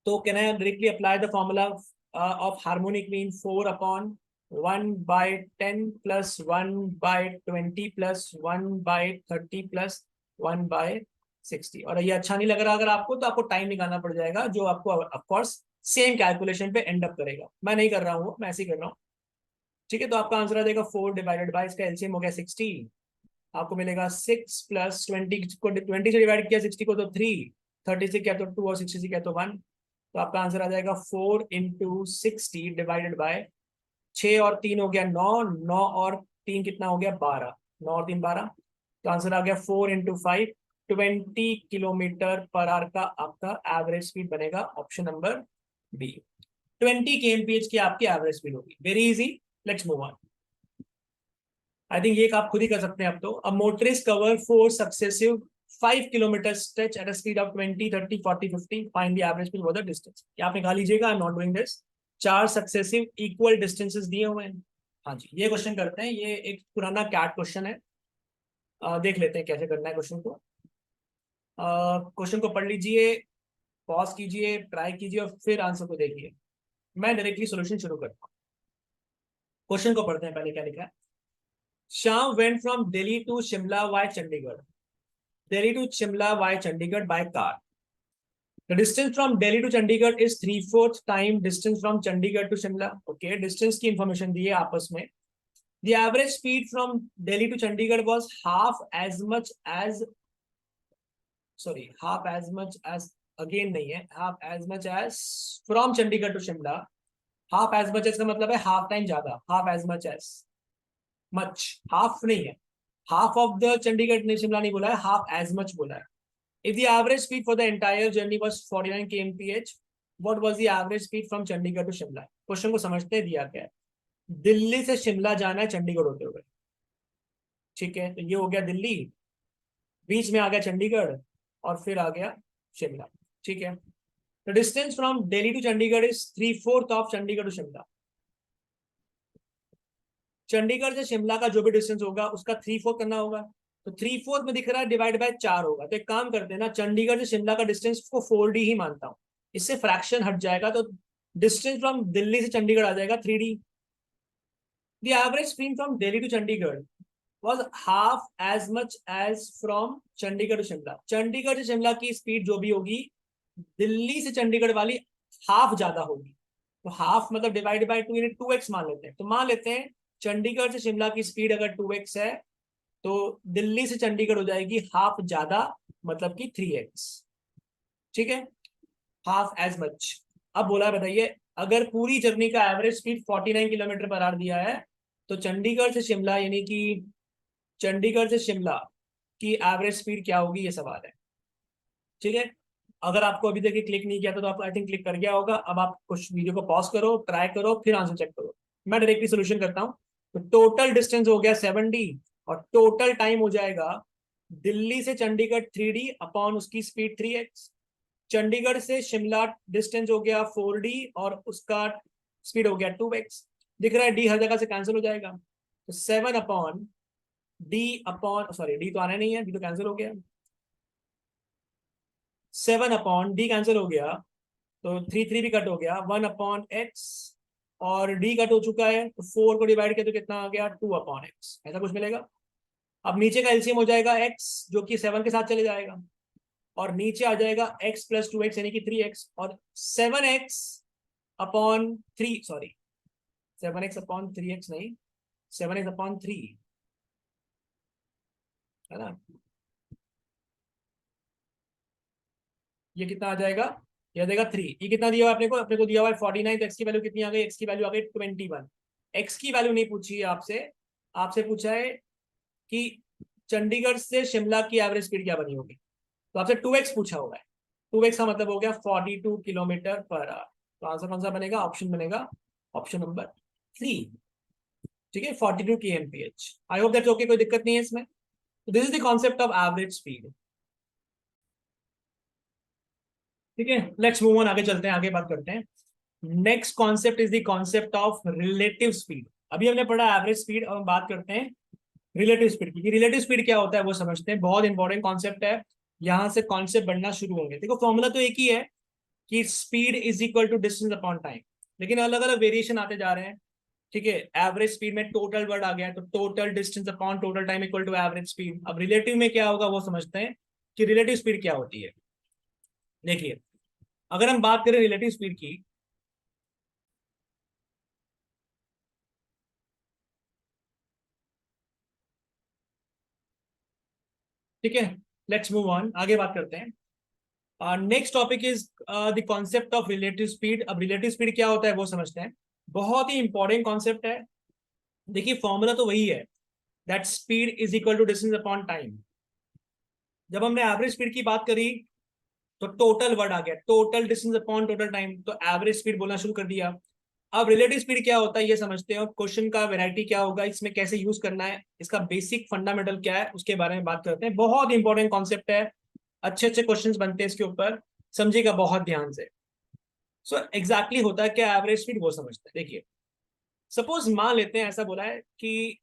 तो can I directly apply the formula of harmonic mean 4/1/10 + 1/20 + 1/30 + 1/60। और ये अच्छा नहीं लग रहा अगर आपको, तो आपको टाइम निकालना पड़ जाएगा, जो आपको ऑफकोर्स सेम कैलकुलेशन पे एंड अप करेगा। मैं नहीं कर रहा हूँ, मैं ऐसे ही कर रहा हूँ। ठीक है, तो आपका आंसर आ जाएगा 4 डिवाइडेड बाय, इसका एलसीएम हो गया 60। आपको मिलेगा 6 + 20 को, 20 से डिवाइड किया 60 को तो 3, 30 से किया तो 2, और 60 से किया तो 1। तो आपका आंसर आ जाएगा 4 × 60 डिवाइडेड बाय 6 और 3 हो गया 9, 9 और 3 कितना हो गया 12, 9 और 3 12। तो आंसर आ गया 4 × 5, 20 किलोमीटर पर आवर का आपका एवरेज स्पीड बनेगा, ऑप्शन नंबर बी। 20 kmph की आपकी एवरेज स्पीड होगी। Very easy, let's move on. I think ये आप खुद ही कर सकते हैं अब तो। अब motorist cover 4 successive 5 kilometre stretch at a speed of 20, 30, 40, 50, find the average speed for the distance. क्या आप निकाल लीजिएगा, I am not doing this. 4 successive equal distances दिए हुए हैं। हाँ जी, ये क्वेश्चन करते हैं। ये एक पुराना कैट क्वेश्चन है। देख लेते हैं कैसे करना है क्वेश्चन को। क्वेश्चन को पढ़ लीजिए, पॉज कीजिए, ट्राई कीजिए और फिर आंसर को देखिए। मैं डायरेक्टली सॉल्यूशन शुरू करता हूँ। क्वेश्चन को पढ़ते हैं, पहले क्या लिखा है। Sham went from Delhi to Shimla via Chandigarh. Delhi to Shimla via Chandigarh by car. The distance from Delhi to Chandigarh is 3/4 time distance from Chandigarh to Shimla. Okay, distance की information दी है आपस में। The average speed from Delhi to Chandigarh was half as much as again नहीं है, half as much as from Chandigarh to Shimla. Half as much as का मतलब है half time ज्यादा, half as much as much, half नहीं है, half of the Chandigarh ने शिमला नहीं बोला है, half as much बोला है। If the average speed for the entire journey was 49 kmph, what was the average speed from Chandigarh to Shimla? Question को समझते दिया क्या है। दिल्ली से शिमला जाना है चंडीगढ़ होते हुए, ठीक है, तो ये हो गया दिल्ली, बीच में आ गया चंडीगढ़ और फिर आ गया शिमला, ठीक है। तो distance from Delhi to Chandigarh is 3/4 of Chandigarh to Shimla. Chandigarh से शिमला का जो भी डिस्टेंस होगा उसका 3/4 करना होगा। तो 3/4 में दिख रहा है डिवाइड बाय 4 होगा। तो एक काम करते हैं ना, चंडीगढ़ से शिमला का डिस्टेंस को 4D ही मानता हूँ, इससे फ्रैक्शन हट जाएगा, तो डिस्टेंस फ्रॉम दिल्ली से चंडीगढ़ आ जाएगा 3D। The average speed from Delhi to Chandigarh was half as much as from Chandigarh to Shimla. Chandigarh से शिमला की स्पीड जो भी होगी, दिल्ली से चंडीगढ़ वाली हाफ ज्यादा होगी। तो हाफ मतलब डिवाइड बाय 2 यानी 2x मान लेते हैं। तो मान लेते हैं चंडीगढ़ से शिमला की स्पीड अगर 2x है, तो दिल्ली से चंडीगढ़ हो जाएगी हाफ ज्यादा, मतलब कि 3x, ठीक है, हाफ एज मच। अब बोला बताइए, अगर पूरी जर्नी का average speed 49 kilometre per our दिया है, तो चंडीगढ़ से शिमला यानी कि चंडीगढ़ से शिमला की एवरेज स्पीड क्या होगी, ये सवाल है, ठीक है। अगर आपको अभी तक क्लिक नहीं किया तो आप आई थिंक क्लिक कर गया होगा। अब आप कुछ वीडियो को पॉज करो, ट्राई करो, फिर आंसर चेक करो। मैं डायरेक्टली सोल्यूशन करता हूँ। तो टोटल डिस्टेंस हो गया 7D और टोटल टाइम हो जाएगा दिल्ली से चंडीगढ़ 3D अपॉन उसकी स्पीड 3x। चंडीगढ़ से शिमला डिस्टेंस हो गया 4D और उसका स्पीड हो गया 2x। दिख रहा है डी हर जगह से कैंसिल हो जाएगा, तो 7 upon D upon, sorry D तो आना नहीं है, डी तो कैंसिल हो गया, 7 अपॉन डी कैंसिल हो गया, तो 3 भी कट हो गया, 1/x और डी कट हो चुका है, तो 4 को डिवाइड किया तो कितना आ गया, 2/x, ऐसा कुछ मिलेगा। अब नीचे का एलसीएम हो जाएगा x, जो कि 7 के साथ चले जाएगा, और नीचे आ जाएगा x प्लस 2x यानी कि 3x, और 7x upon 3, sorry 7x upon 3x नहीं, 7x अपॉन 3 है ना, ये कितना आ जाएगा, ये देगा 3। ये कितना दिया हुआ अपने को, अपने को दिया हुआ है 49, तो एक्स की वैल्यू कितनी आ गई, एक्स की वैल्यू आ गई 21। एक्स की वैल्यू नहीं पूछी है आपसे, आपसे पूछा है कि चंडीगढ़ से शिमला की एवरेज स्पीड क्या बनी होगी, तो आपसे 2x पूछा हुआ है। 2x का मतलब हो गया 42 किलोमीटर पर आवर। तो आंसर कौन सा बनेगा, ऑप्शन बनेगा ऑप्शन नंबर 3, ठीक है, 42 kmph। I hope that's okay, कोई दिक्कत नहीं है इसमें। This is the concept of average speed, ठीक है। लेट्स मूव ऑन, आगे चलते हैं, आगे बात करते हैं। Next concept is the concept of relative speed. अभी हमने पढ़ा एवरेज स्पीड, और हम बात करते हैं रिलेटिव स्पीड की। रिलेटिव स्पीड क्या होता है वो समझते हैं, बहुत इंपॉर्टेंट कॉन्सेप्ट है। यहां से कॉन्सेप्ट बनना शुरू होंगे। देखो फॉर्मूला तो एक ही है कि speed is equal to distance upon time, लेकिन अलग अलग वेरिएशन आते जा रहे हैं, ठीक है। एवरेज स्पीड में टोटल वर्ड आ गया, तो total distance upon total time equal to average speed. अब रिलेटिव में क्या होगा वो समझते हैं कि रिलेटिव स्पीड क्या होती है। देखिए, अगर हम बात करें रिलेटिव स्पीड की, ठीक है, लेट्स मूव ऑन, आगे बात करते हैं। Next topic is the concept of relative speed. अब रिलेटिव स्पीड क्या होता है वो समझते हैं, बहुत ही इंपॉर्टेंट कॉन्सेप्ट है। देखिए फॉर्मूला तो वही है, that speed is equal to distance upon time. जब हमने एवरेज स्पीड की बात करी तो टोटल वर्ड आ गया, total distance upon total time, तो एवरेज स्पीड बोलना शुरू कर दिया। अब रिलेटिव स्पीड क्या होता है ये समझते हैं, और क्वेश्चन का वैरायटी क्या होगा, इसमें कैसे यूज करना है, इसका बेसिक फंडामेंटल क्या है उसके बारे में बात करते हैं। बहुत इंपॉर्टेंट कॉन्सेप्ट है, अच्छे अच्छे क्वेश्चंस बनते हैं इसके ऊपर, समझिएगा बहुत ध्यान से। सो एग्जैक्टली होता है क्या एवरेज स्पीड, वो समझते हैं। देखिए सपोज मान लेते हैं, ऐसा बोला है कि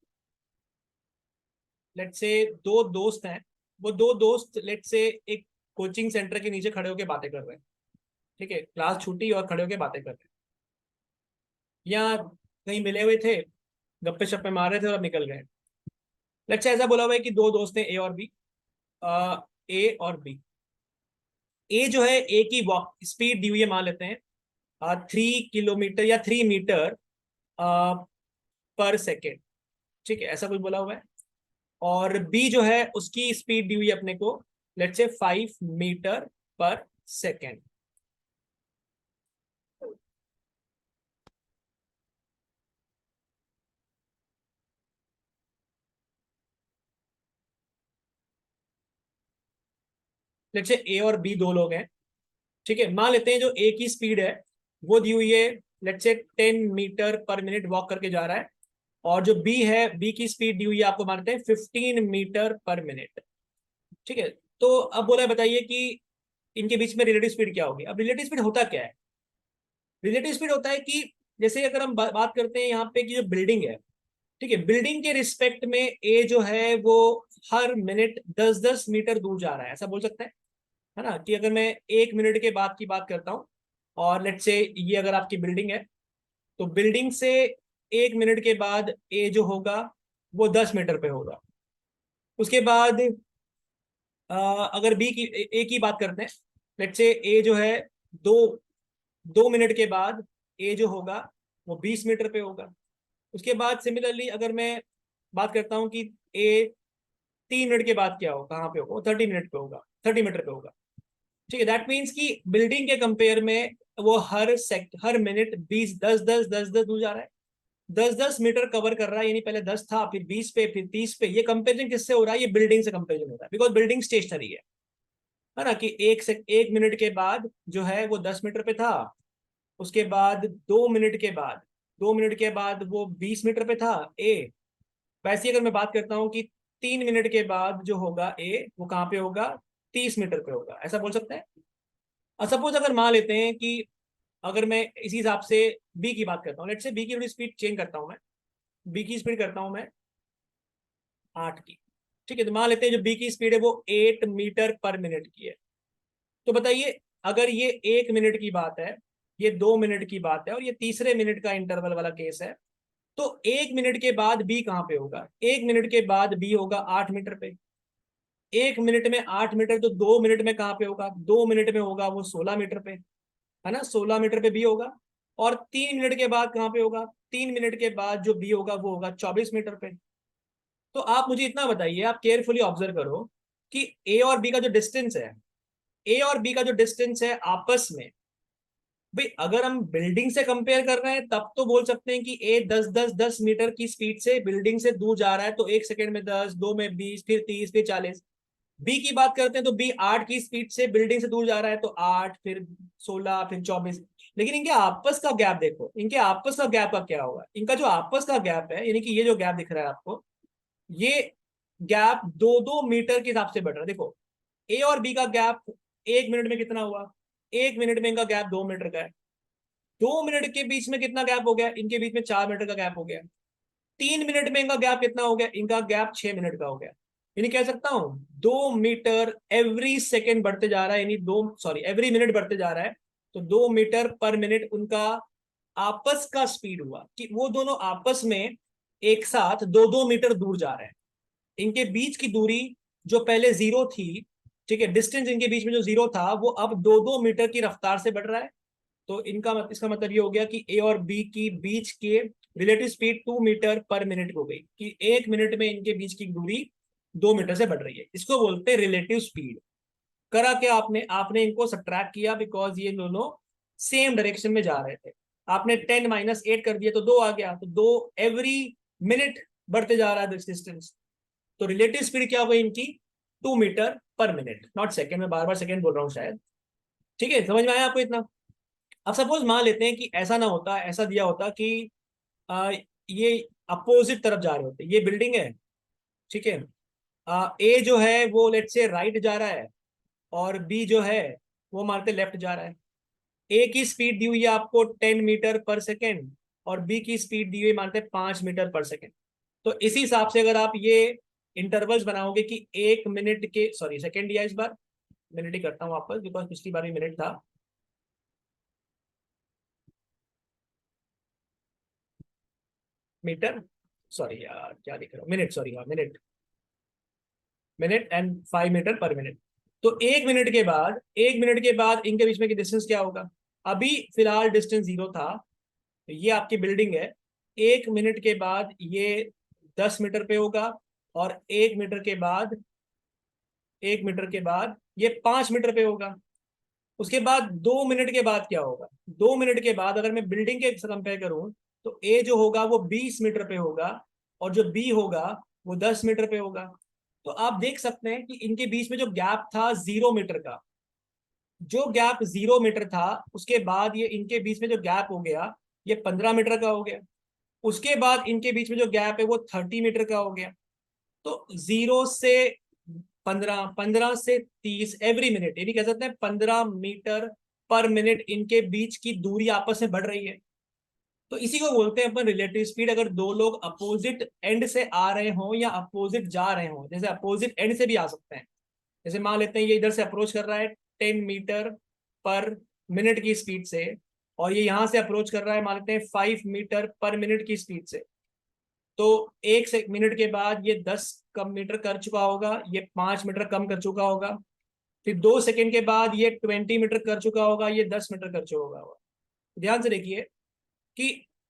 लेट्स से दो दोस्त हैं, वो दो दोस्त लेट्स से एक कोचिंग सेंटर के नीचे खड़े होकर बातें कर रहे हैं। ठीक है, क्लास छूटी और खड़े होकर बातें कर रहे हैं, या कहीं मिले हुए थे, गप्पे शप्पे मार रहे थे और अब निकल गए। लेट्स से ऐसा बोला हुआ है कि दो दोस्त हैं, ए और बी। ए और बी, ए जो है ए की वॉक स्पीड दी हुई है, मान लेते हैं 3 किलोमीटर या 3 मीटर पर सेकेंड। ठीक है, ऐसा कुछ बोला हुआ है। और बी जो है उसकी स्पीड दी हुई है अपने को, लेट्स से 5 मीटर पर सेकेंड। लेट्स से ए और बी दो लोग हैं। ठीक है, मान लेते हैं जो ए की स्पीड है वो दी हुई है, let's say 10 metre per minute walk करके जा रहा है, और जो बी है, बी की स्पीड दी हुई है आपको मानते हैं 15 मीटर पर मिनट। ठीक है, तो अब बोला बताइए कि इनके बीच में रिलेटिव स्पीड क्या होगी। अब रिलेटिव स्पीड होता क्या है, रिलेटिव स्पीड होता है कि जैसे अगर हम बात करते हैं यहाँ पे कि जो बिल्डिंग है, ठीक है, बिल्डिंग के रिस्पेक्ट में ए जो है वो हर मिनट 10-10 मीटर दूर जा रहा है, ऐसा बोल सकते हैं, है ना। कि अगर मैं 1 मिनट के बाद की बात करता हूँ, और लेट्स से ये अगर आपकी बिल्डिंग है, तो बिल्डिंग से 1 मिनट के बाद ए जो होगा वो 10 मीटर पे होगा। उसके बाद अगर बी की ए की बात करते हैं, लेट्स से ए जो है दो 2 मिनट के बाद ए जो होगा वो 20 मीटर पे होगा। उसके बाद सिमिलरली अगर मैं बात करता हूँ कि ए 3 मिनट के बाद क्या होगा, कहाँ पे होगा, वो 30 मिनट पे होगा, 30 मीटर पे होगा। ठीक है, दैट मीन्स कि बिल्डिंग के कंपेयर में वो हर मिनट 20 10 10 10 10 दूर जा रहा है, 10 10 मीटर कवर कर रहा है। यानी पहले 10 था, फिर 20 पे, फिर 30 पे। ये कंपेरिजन किससे हो रहा है, ये बिल्डिंग से कंपेरिजन हो रहा है, बिकॉज बिल्डिंग स्टेशनरी है ना। कि 1 मिनट के बाद जो है वो 10 मीटर पे था, उसके बाद 2 मिनट के बाद, 2 मिनट के बाद वो 20 मीटर पे था ए। वैसे ही अगर मैं बात करता हूँ कि 3 मिनट के बाद जो होगा ए वो कहाँ पे होगा, 30 मीटर पे होगा, ऐसा बोल सकते हैं। और सपोज अगर मान लेते हैं कि अगर मैं इसी हिसाब से बी की बात करता हूँ, लेट्स से बी की थोड़ी स्पीड चेंज करता हूँ मैं, बी की स्पीड करता हूँ मैं 8 की। ठीक है, तो मान लेते हैं जो बी की स्पीड है वो 8 मीटर पर मिनट की है। तो बताइए अगर ये 1 मिनट की बात है, ये 2 मिनट की बात है, और ये तीसरे मिनट का इंटरवल वाला केस है, तो 1 मिनट के बाद बी कहाँ पे होगा, 1 मिनट के बाद बी होगा 8 मीटर पे। 1 मिनट में 8 मीटर, तो 2 मिनट में कहाँ पे होगा, 2 मिनट में होगा वो 16 मीटर पे, है ना, 16 मीटर पे बी होगा। और 3 मिनट के बाद कहाँ पे होगा, 3 मिनट के बाद जो बी होगा वो होगा 24 मीटर पे। तो आप मुझे इतना बताइए, आप केयरफुली ऑब्जर्व करो कि ए और बी का जो डिस्टेंस है, ए और बी का जो डिस्टेंस है आपस में, भाई अगर हम बिल्डिंग से कंपेयर कर रहे हैं तब तो बोल सकते हैं कि ए 10 10 10 मीटर की स्पीड से बिल्डिंग से दूर जा रहा है, तो 1 सेकेंड में 10, 2 में 20, फिर 30, फिर 40। बी की बात करते हैं तो बी 8 की स्पीड से बिल्डिंग से दूर जा रहा है, तो 8, फिर 16, फिर 24। लेकिन इनके आपस का गैप देखो, इनके आपस का गैप का क्या होगा, इनका जो आपस का गैप है, यानी कि ये जो गैप दिख रहा है आपको, ये गैप 2-2 मीटर के हिसाब से बढ़ रहा है। देखो ए और बी का गैप 1 मिनट में कितना हुआ, 1 मिनट में इनका गैप 2 मीटर का है। 2 मिनट के बीच में कितना गैप हो गया, इनके बीच में 4 मीटर का गैप हो गया। 3 मिनट में इनका गैप कितना हो गया, इनका गैप 6 मिनट का हो गया। यानी कह सकता हूं 2 मीटर एवरी सेकेंड बढ़ते जा रहा है, यानी दो सॉरी एवरी मिनट बढ़ते जा रहा है। तो 2 मीटर पर मिनट उनका आपस का स्पीड हुआ, कि वो दोनों आपस में एक साथ 2-2 मीटर दूर जा रहे हैं। इनके बीच की दूरी जो पहले जीरो थी, ठीक है, डिस्टेंस इनके बीच में जो जीरो था वो अब 2-2 मीटर की रफ्तार से बढ़ रहा है। तो इसका मतलब ये हो गया कि ए और बी की बीच के relative speed 2 metre per minute हो गई, कि 1 मिनट में इनके बीच की दूरी 2 मीटर से बढ़ रही है। इसको बोलते हैं रिलेटिव स्पीड। करा क्या आपने, आपने इनको सब्ट्रैक्ट किया, बिकॉज ये दोनों सेम डायरेक्शन में जा रहे थे। आपने 10 - 8 कर दिया तो 2 आ गया, तो 2 एवरी मिनट बढ़ते जा रहा है दिस डिस्टेंस। तो रिलेटिव स्पीड क्या हो गई इनकी, 2 metre per minute, not second, मैं बार बार सेकेंड बोल रहा हूँ शायद। ठीक है, समझ में आया आपको इतना? अब सपोज मान लेते हैं कि ऐसा ना होता, ऐसा दिया होता कि आ, ये अपोजिट तरफ जा रहे होते, ये बिल्डिंग है, ठीक है, ए जो है वो लेट से राइट जा रहा है और बी जो है वो मारते लेफ्ट जा रहा है। ए की स्पीड दी हुई है आपको 10 मीटर पर सेकेंड और बी की स्पीड दी हुई मानते 5 मीटर पर सेकेंड। तो इसी हिसाब से अगर आप ये इंटरवल्स बनाओगे कि 1 मिनट के, सॉरी सेकेंड दिया इस बार, मिनट ही करता हूँ वापस बिकॉज पिछली बार भी मिनट था। मीटर, सॉरी यार क्या लिख रहा हूँ, मिनट, सॉरी हाँ minute, minute and 5 metre per minute. तो 1 मिनट के बाद इनके बीच में की डिस्टेंस क्या होगा? अभी फिलहाल डिस्टेंस 0 था, तो ये आपकी बिल्डिंग है। 1 मिनट के बाद ये 10 मीटर पे होगा और 1 मीटर के बाद ये 5 मीटर पे होगा। उसके बाद 2 मिनट के बाद क्या होगा? 2 मिनट के बाद अगर मैं बिल्डिंग के कंपेयर करूं तो ए जो होगा वो 20 मीटर पे होगा और जो बी होगा वो 10 मीटर पे होगा। तो आप देख सकते हैं कि इनके बीच में जो गैप था 0 मीटर का, जो गैप 0 मीटर था, उसके बाद ये इनके बीच में जो गैप हो गया ये 15 मीटर का हो गया। उसके बाद इनके बीच में जो गैप है वो 30 मीटर का हो गया। तो 0 से 15, 15 से 30 एवरी मिनट, ये भी कह सकते हैं 15 मीटर पर मिनट इनके बीच की दूरी आपस में बढ़ रही है। तो इसी को बोलते हैं अपन रिलेटिव स्पीड। अगर दो लोग अपोजिट एंड से आ रहे हों या अपोजिट जा रहे हों, जैसे अपोजिट एंड से भी आ सकते हैं, जैसे मान लेते हैं ये इधर से अप्रोच कर रहा है 10 मीटर पर मिनट की स्पीड से और ये यहां से अप्रोच कर रहा है मान लेते हैं 5 मीटर पर मिनट की स्पीड से। तो 1 मिनट के बाद ये 10 कम मीटर कर चुका होगा, ये 5 मीटर कम कर चुका होगा। फिर 2 सेकंड के बाद ये 20 मीटर कर चुका होगा, ये 10 मीटर कर चुका होगा। ध्यान से देखिए कि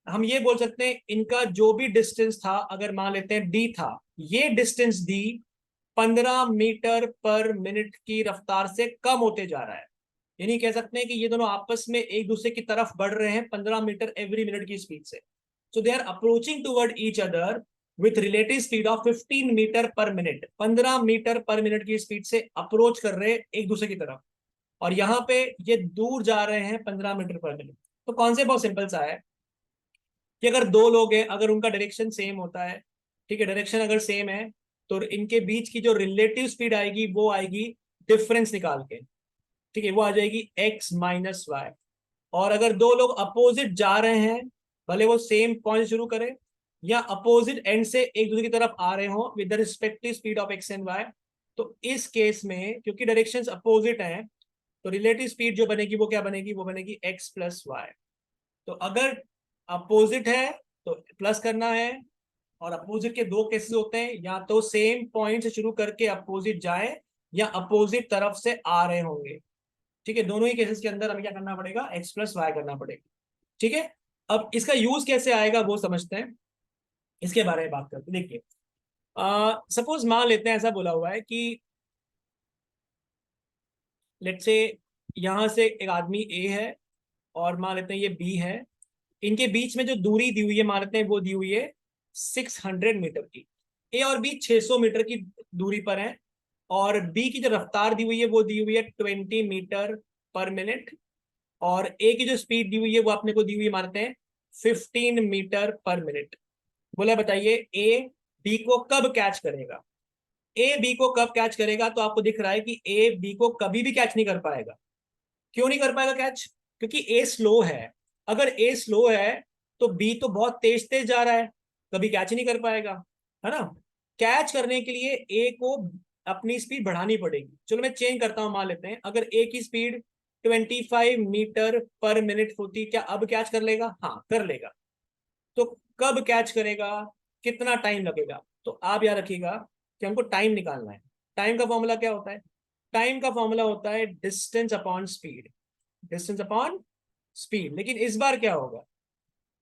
हम ये बोल सकते हैं इनका जो भी डिस्टेंस था, अगर मान लेते हैं डी था, ये distance D 15 metre per minute की रफ्तार से कम होते जा रहा है। यानी कह सकते हैं कि ये दोनों आपस में एक दूसरे की तरफ बढ़ रहे हैं 15 मीटर एवरी मिनट की स्पीड से। So they are approaching toward each other with relative speed of 15 metre per minute. 15 metre per minute की स्पीड से अप्रोच कर रहे हैं एक दूसरे की तरफ और यहाँ पे ये दूर जा रहे हैं 15 मीटर पर मिनट। तो कॉन्सेप्ट बहुत सिंपल सा है कि अगर दो लोग हैं, अगर उनका डायरेक्शन सेम होता है, ठीक है, डायरेक्शन अगर सेम है तो इनके बीच की जो रिलेटिव स्पीड आएगी वो आएगी डिफरेंस निकाल के, ठीक है, वो आ जाएगी x - y। और अगर दो लोग अपोजिट जा रहे हैं, भले वो सेम पॉइंट शुरू करें या अपोजिट एंड से एक दूसरे की तरफ आ रहे हो with the respective speed of x and y, तो इस केस में क्योंकि डायरेक्शंस अपोजिट हैं तो रिलेटिव स्पीड जो बनेगी वो क्या बनेगी? वो बनेगी x+y। तो अगर अपोजिट है तो प्लस करना है, और अपोजिट के दो केसेस होते हैं, या तो सेम पॉइंट से शुरू करके अपोजिट जाए या अपोजिट तरफ से आ रहे होंगे। ठीक है, दोनों ही केसेस के अंदर हमें क्या करना पड़ेगा? x+y करना पड़ेगा। ठीक है, अब इसका यूज कैसे आएगा वो समझते हैं, इसके बारे में बात करते हैं। देखिए सपोज मान लेते हैं ऐसा बोला हुआ है कि लेट से यहां से एक आदमी ए है और मान लेते हैं ये बी है। इनके बीच में जो दूरी दी हुई है मान लेते हैं वो दी हुई है 600 मीटर की। ए और बी 600 मीटर की दूरी पर है और बी की जो रफ्तार दी हुई है वो दी हुई है 20 मीटर पर मिनट और ए की जो स्पीड दी हुई है वो अपने को दी हुई मानते हैं 15 मीटर पर मिनट। बोला बताइए ए बी को कब कैच करेगा? ए बी को कब कैच करेगा? तो आपको दिख रहा है कि ए बी को कभी भी कैच नहीं कर पाएगा। क्यों नहीं कर पाएगा कैच? क्योंकि ए स्लो है। अगर ए स्लो है तो बी तो बहुत तेज तेज जा रहा है, कभी कैच नहीं कर पाएगा, है ना? कैच करने के लिए ए को अपनी स्पीड बढ़ानी पड़ेगी। चलो मैं चेंज करता हूं, मान लेते हैं अगर ए की स्पीड 25 मीटर पर मिनट होती, क्या अब कैच कर लेगा? हाँ कर लेगा। तो कब कैच करेगा, कितना टाइम लगेगा? तो आप याद रखिएगा कि हमको टाइम निकालना है। टाइम का फॉर्मूला क्या होता है? टाइम का फॉर्मूला होता है distance upon speed, distance upon speed. लेकिन इस बार क्या होगा?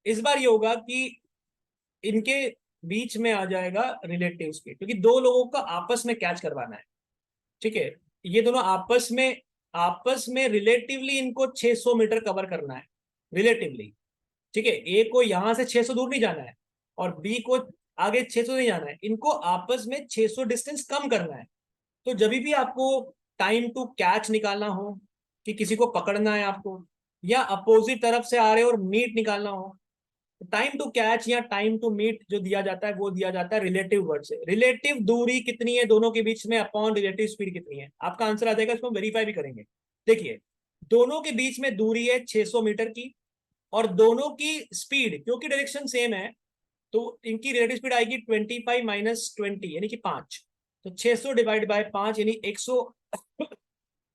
इस बार ये होगा कि इनके बीच में आ जाएगा रिलेटिव स्पीड, क्योंकि दो लोगों को आपस में कैच करवाना है। ठीक है, ये दोनों आपस में रिलेटिवली इनको 600 मीटर कवर करना है, रिलेटिवली। ठीक है, ए को यहां से 600 दूर नहीं जाना है और बी को आगे 600 नहीं जाना है, इनको आपस में 600 डिस्टेंस कम करना है। तो जब भी आपको टाइम टू कैच निकालना हो, कि किसी को पकड़ना है आपको, या अपोजिट तरफ से आ रहे हो और मीट निकालना हो, टाइम टू कैच या टाइम टू मीट जो दिया जाता है वो दिया जाता है रिलेटिव वर्ड से। रिलेटिव दूरी कितनी है दोनों के बीच में अपॉन रिलेटिव स्पीड कितनी है, आपका आंसर आ जाएगा। इसको वेरीफाई भी करेंगे। देखिए, दोनों के बीच में दूरी है 600 मीटर की, और दोनों की स्पीड क्योंकि डायरेक्शन सेम है तो इनकी रिलेटिव स्पीड आएगी 25 माइनस 20 यानी कि 5। तो 600 डिवाइड बाय 5 यानी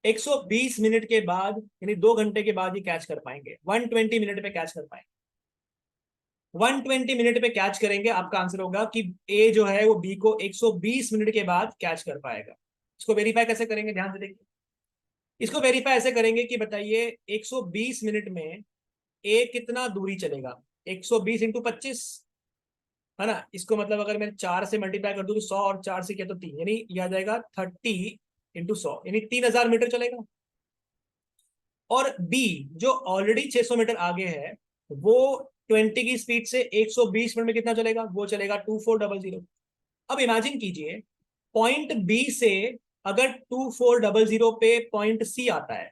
120 मिनट के बाद, यानी 2 घंटे के बाद ये कैच कर पाएंगे। 120 मिनट पे कैच कर पाएंगे। 120 मिनट पे कैच करेंगे। आपका आंसर होगा कि ए जो है वो बी को 120 मिनट के बाद कैच कर पाएगा। इसको वेरीफाई कैसे करेंगे, ध्यान से देखिए। इसको वेरीफाई ऐसे करेंगे कि बताइए 120 मिनट में ए कितना दूरी चलेगा। 120 इंटू 25 है ना। इसको मतलब अगर मैं 4 से मल्टीप्लाई कर दूं तो 100, और 4 से किया तो 3, यानी यह आ जाएगा 30 इंटू 100, यानी 3000 मीटर चलेगा। और बी जो ऑलरेडी 600 मीटर आगे है, वो 20 की स्पीड से 120 मिनट में कितना चलेगा, वो चलेगा 2400। अब इमेजिन कीजिए, पॉइंट बी से अगर 2400 पे पॉइंट सी आता है,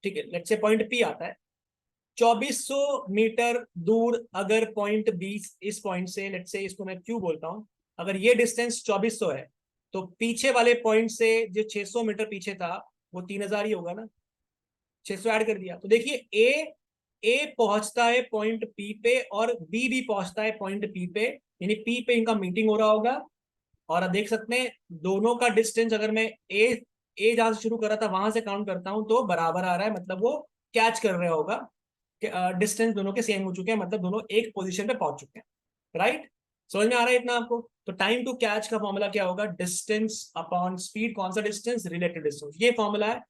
ठीक है, लेट्स से पॉइंट पी आता है 2400 मीटर दूर। अगर पॉइंट बी इस पॉइंट से, लेट्स से इसको मैं क्यू बोलता हूं, अगर ये डिस्टेंस 2400 है, तो पीछे वाले पॉइंट से जो 600 मीटर पीछे था वो 3000 ही होगा ना। 600 ऐड कर दिया तो देखिए ए पहुंचता है पॉइंट पी पे और बी भी पहुंचता है पॉइंट पी पे, यानी पी पे इनका मीटिंग हो रहा होगा। और आप देख सकते हैं दोनों का डिस्टेंस, अगर मैं ए जहां से शुरू कर रहा था वहां से काउंट करता हूं तो बराबर आ रहा है, मतलब वो कैच कर रहा होगा। डिस्टेंस दोनों के सेम हो चुके हैं, मतलब दोनों एक पोजीशन पे पहुंच चुके हैं। राइट, समझ में आ रहा है इतना आपको। तो टाइम टू कैच का फॉर्मूला क्या होगा, डिस्टेंस अपॉन स्पीड। कौन सा डिस्टेंस, रिलेटिव डिस्टेंस, ये फॉर्मूला है।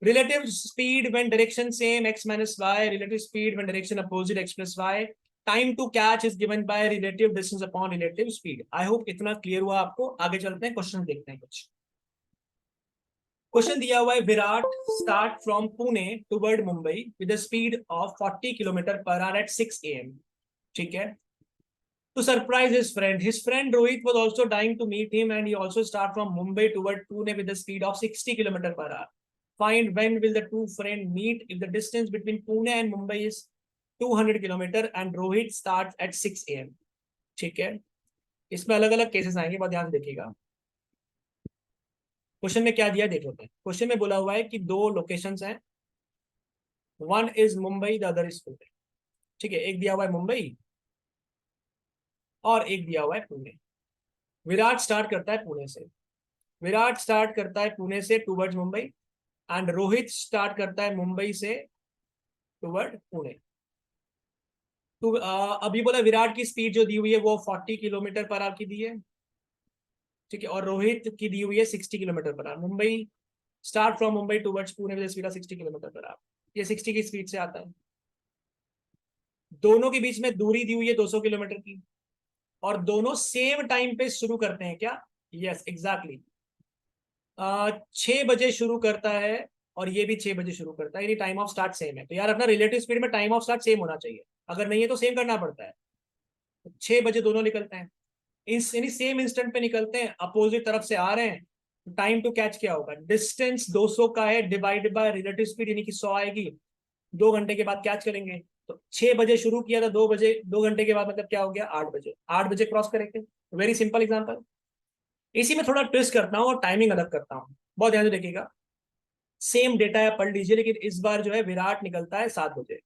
Relative speed when direction same x minus y, relative speed when direction opposite x plus y. Time to catch is given by relative distance upon relative speed. I hope इतना clear हुआ आपको। आगे चलते हैं, question देखते हैं कुछ। Question दिया हुआ है, Virat start from Pune toward Mumbai with the speed of 40 kilometre per hour at 6 AM। ठीक है। To surprise his friend Rohit was also dying to meet him, and he also start from Mumbai toward Pune with the speed of 60 kilometer per hour. Find when will the two friends meet if the distance between Pune and Mumbai is 200 kilometer and Rohit starts at 6 AM. ठीक है, इसमें अलग अलग cases आएंगे, बहुत ध्यान देखिएगा। Question में क्या दिया देख लेते हैं। क्वेश्चन में बोला हुआ है कि दो लोकेशंस हैं, one is Mumbai the other is Pune. ठीक है, एक दिया हुआ है मुंबई और एक दिया हुआ है पुणे। विराट स्टार्ट करता है पुणे से, विराट स्टार्ट करता है पुणे से towards Mumbai, and Rohit start करता है मुंबई से टुवर्ड पुणे। तो अभी बोला विराट की स्पीड जो दी हुई है वो 40 किलोमीटर पर आवर की दी है। ठीक है, और रोहित की दी हुई है 60 kilometre per our. Mumbai start from Mumbai towards Pune with speed of 60 kilometre per our. ये 60 की स्पीड से आता है। दोनों के बीच में दूरी दी हुई है 200 किलोमीटर की, और दोनों सेम टाइम पे शुरू करते हैं क्या, यस एग्जैक्टली। 6 बजे शुरू करता है और ये भी 6 बजे शुरू करता है, यानी टाइम ऑफ स्टार्ट सेम है। तो यार अपना रिलेटिव स्पीड में टाइम ऑफ स्टार्ट सेम होना चाहिए, अगर नहीं है तो सेम करना पड़ता है। 6 बजे दोनों निकलते हैं, इस यानी सेम इंस्टेंट पे निकलते हैं, अपोजिट तरफ से आ रहे हैं। टाइम टू कैच क्या होगा, डिस्टेंस 200 का है डिवाइडेड बाय रिलेटिव स्पीड यानी कि 100 आएगी। 2 घंटे के बाद कैच करेंगे। तो 6 बजे शुरू किया था, 2 बजे, 2 घंटे के बाद मतलब क्या हो गया, 8 बजे। 8 बजे क्रॉस करेंगे। Very simple example. इसी में थोड़ा ट्विस्ट करता हूँ और टाइमिंग अलग करता हूँ, बहुत ध्यान से देखिएगा। सेम डेटा या पढ़ लीजिए, लेकिन इस बार जो है विराट निकलता है 7 बजे।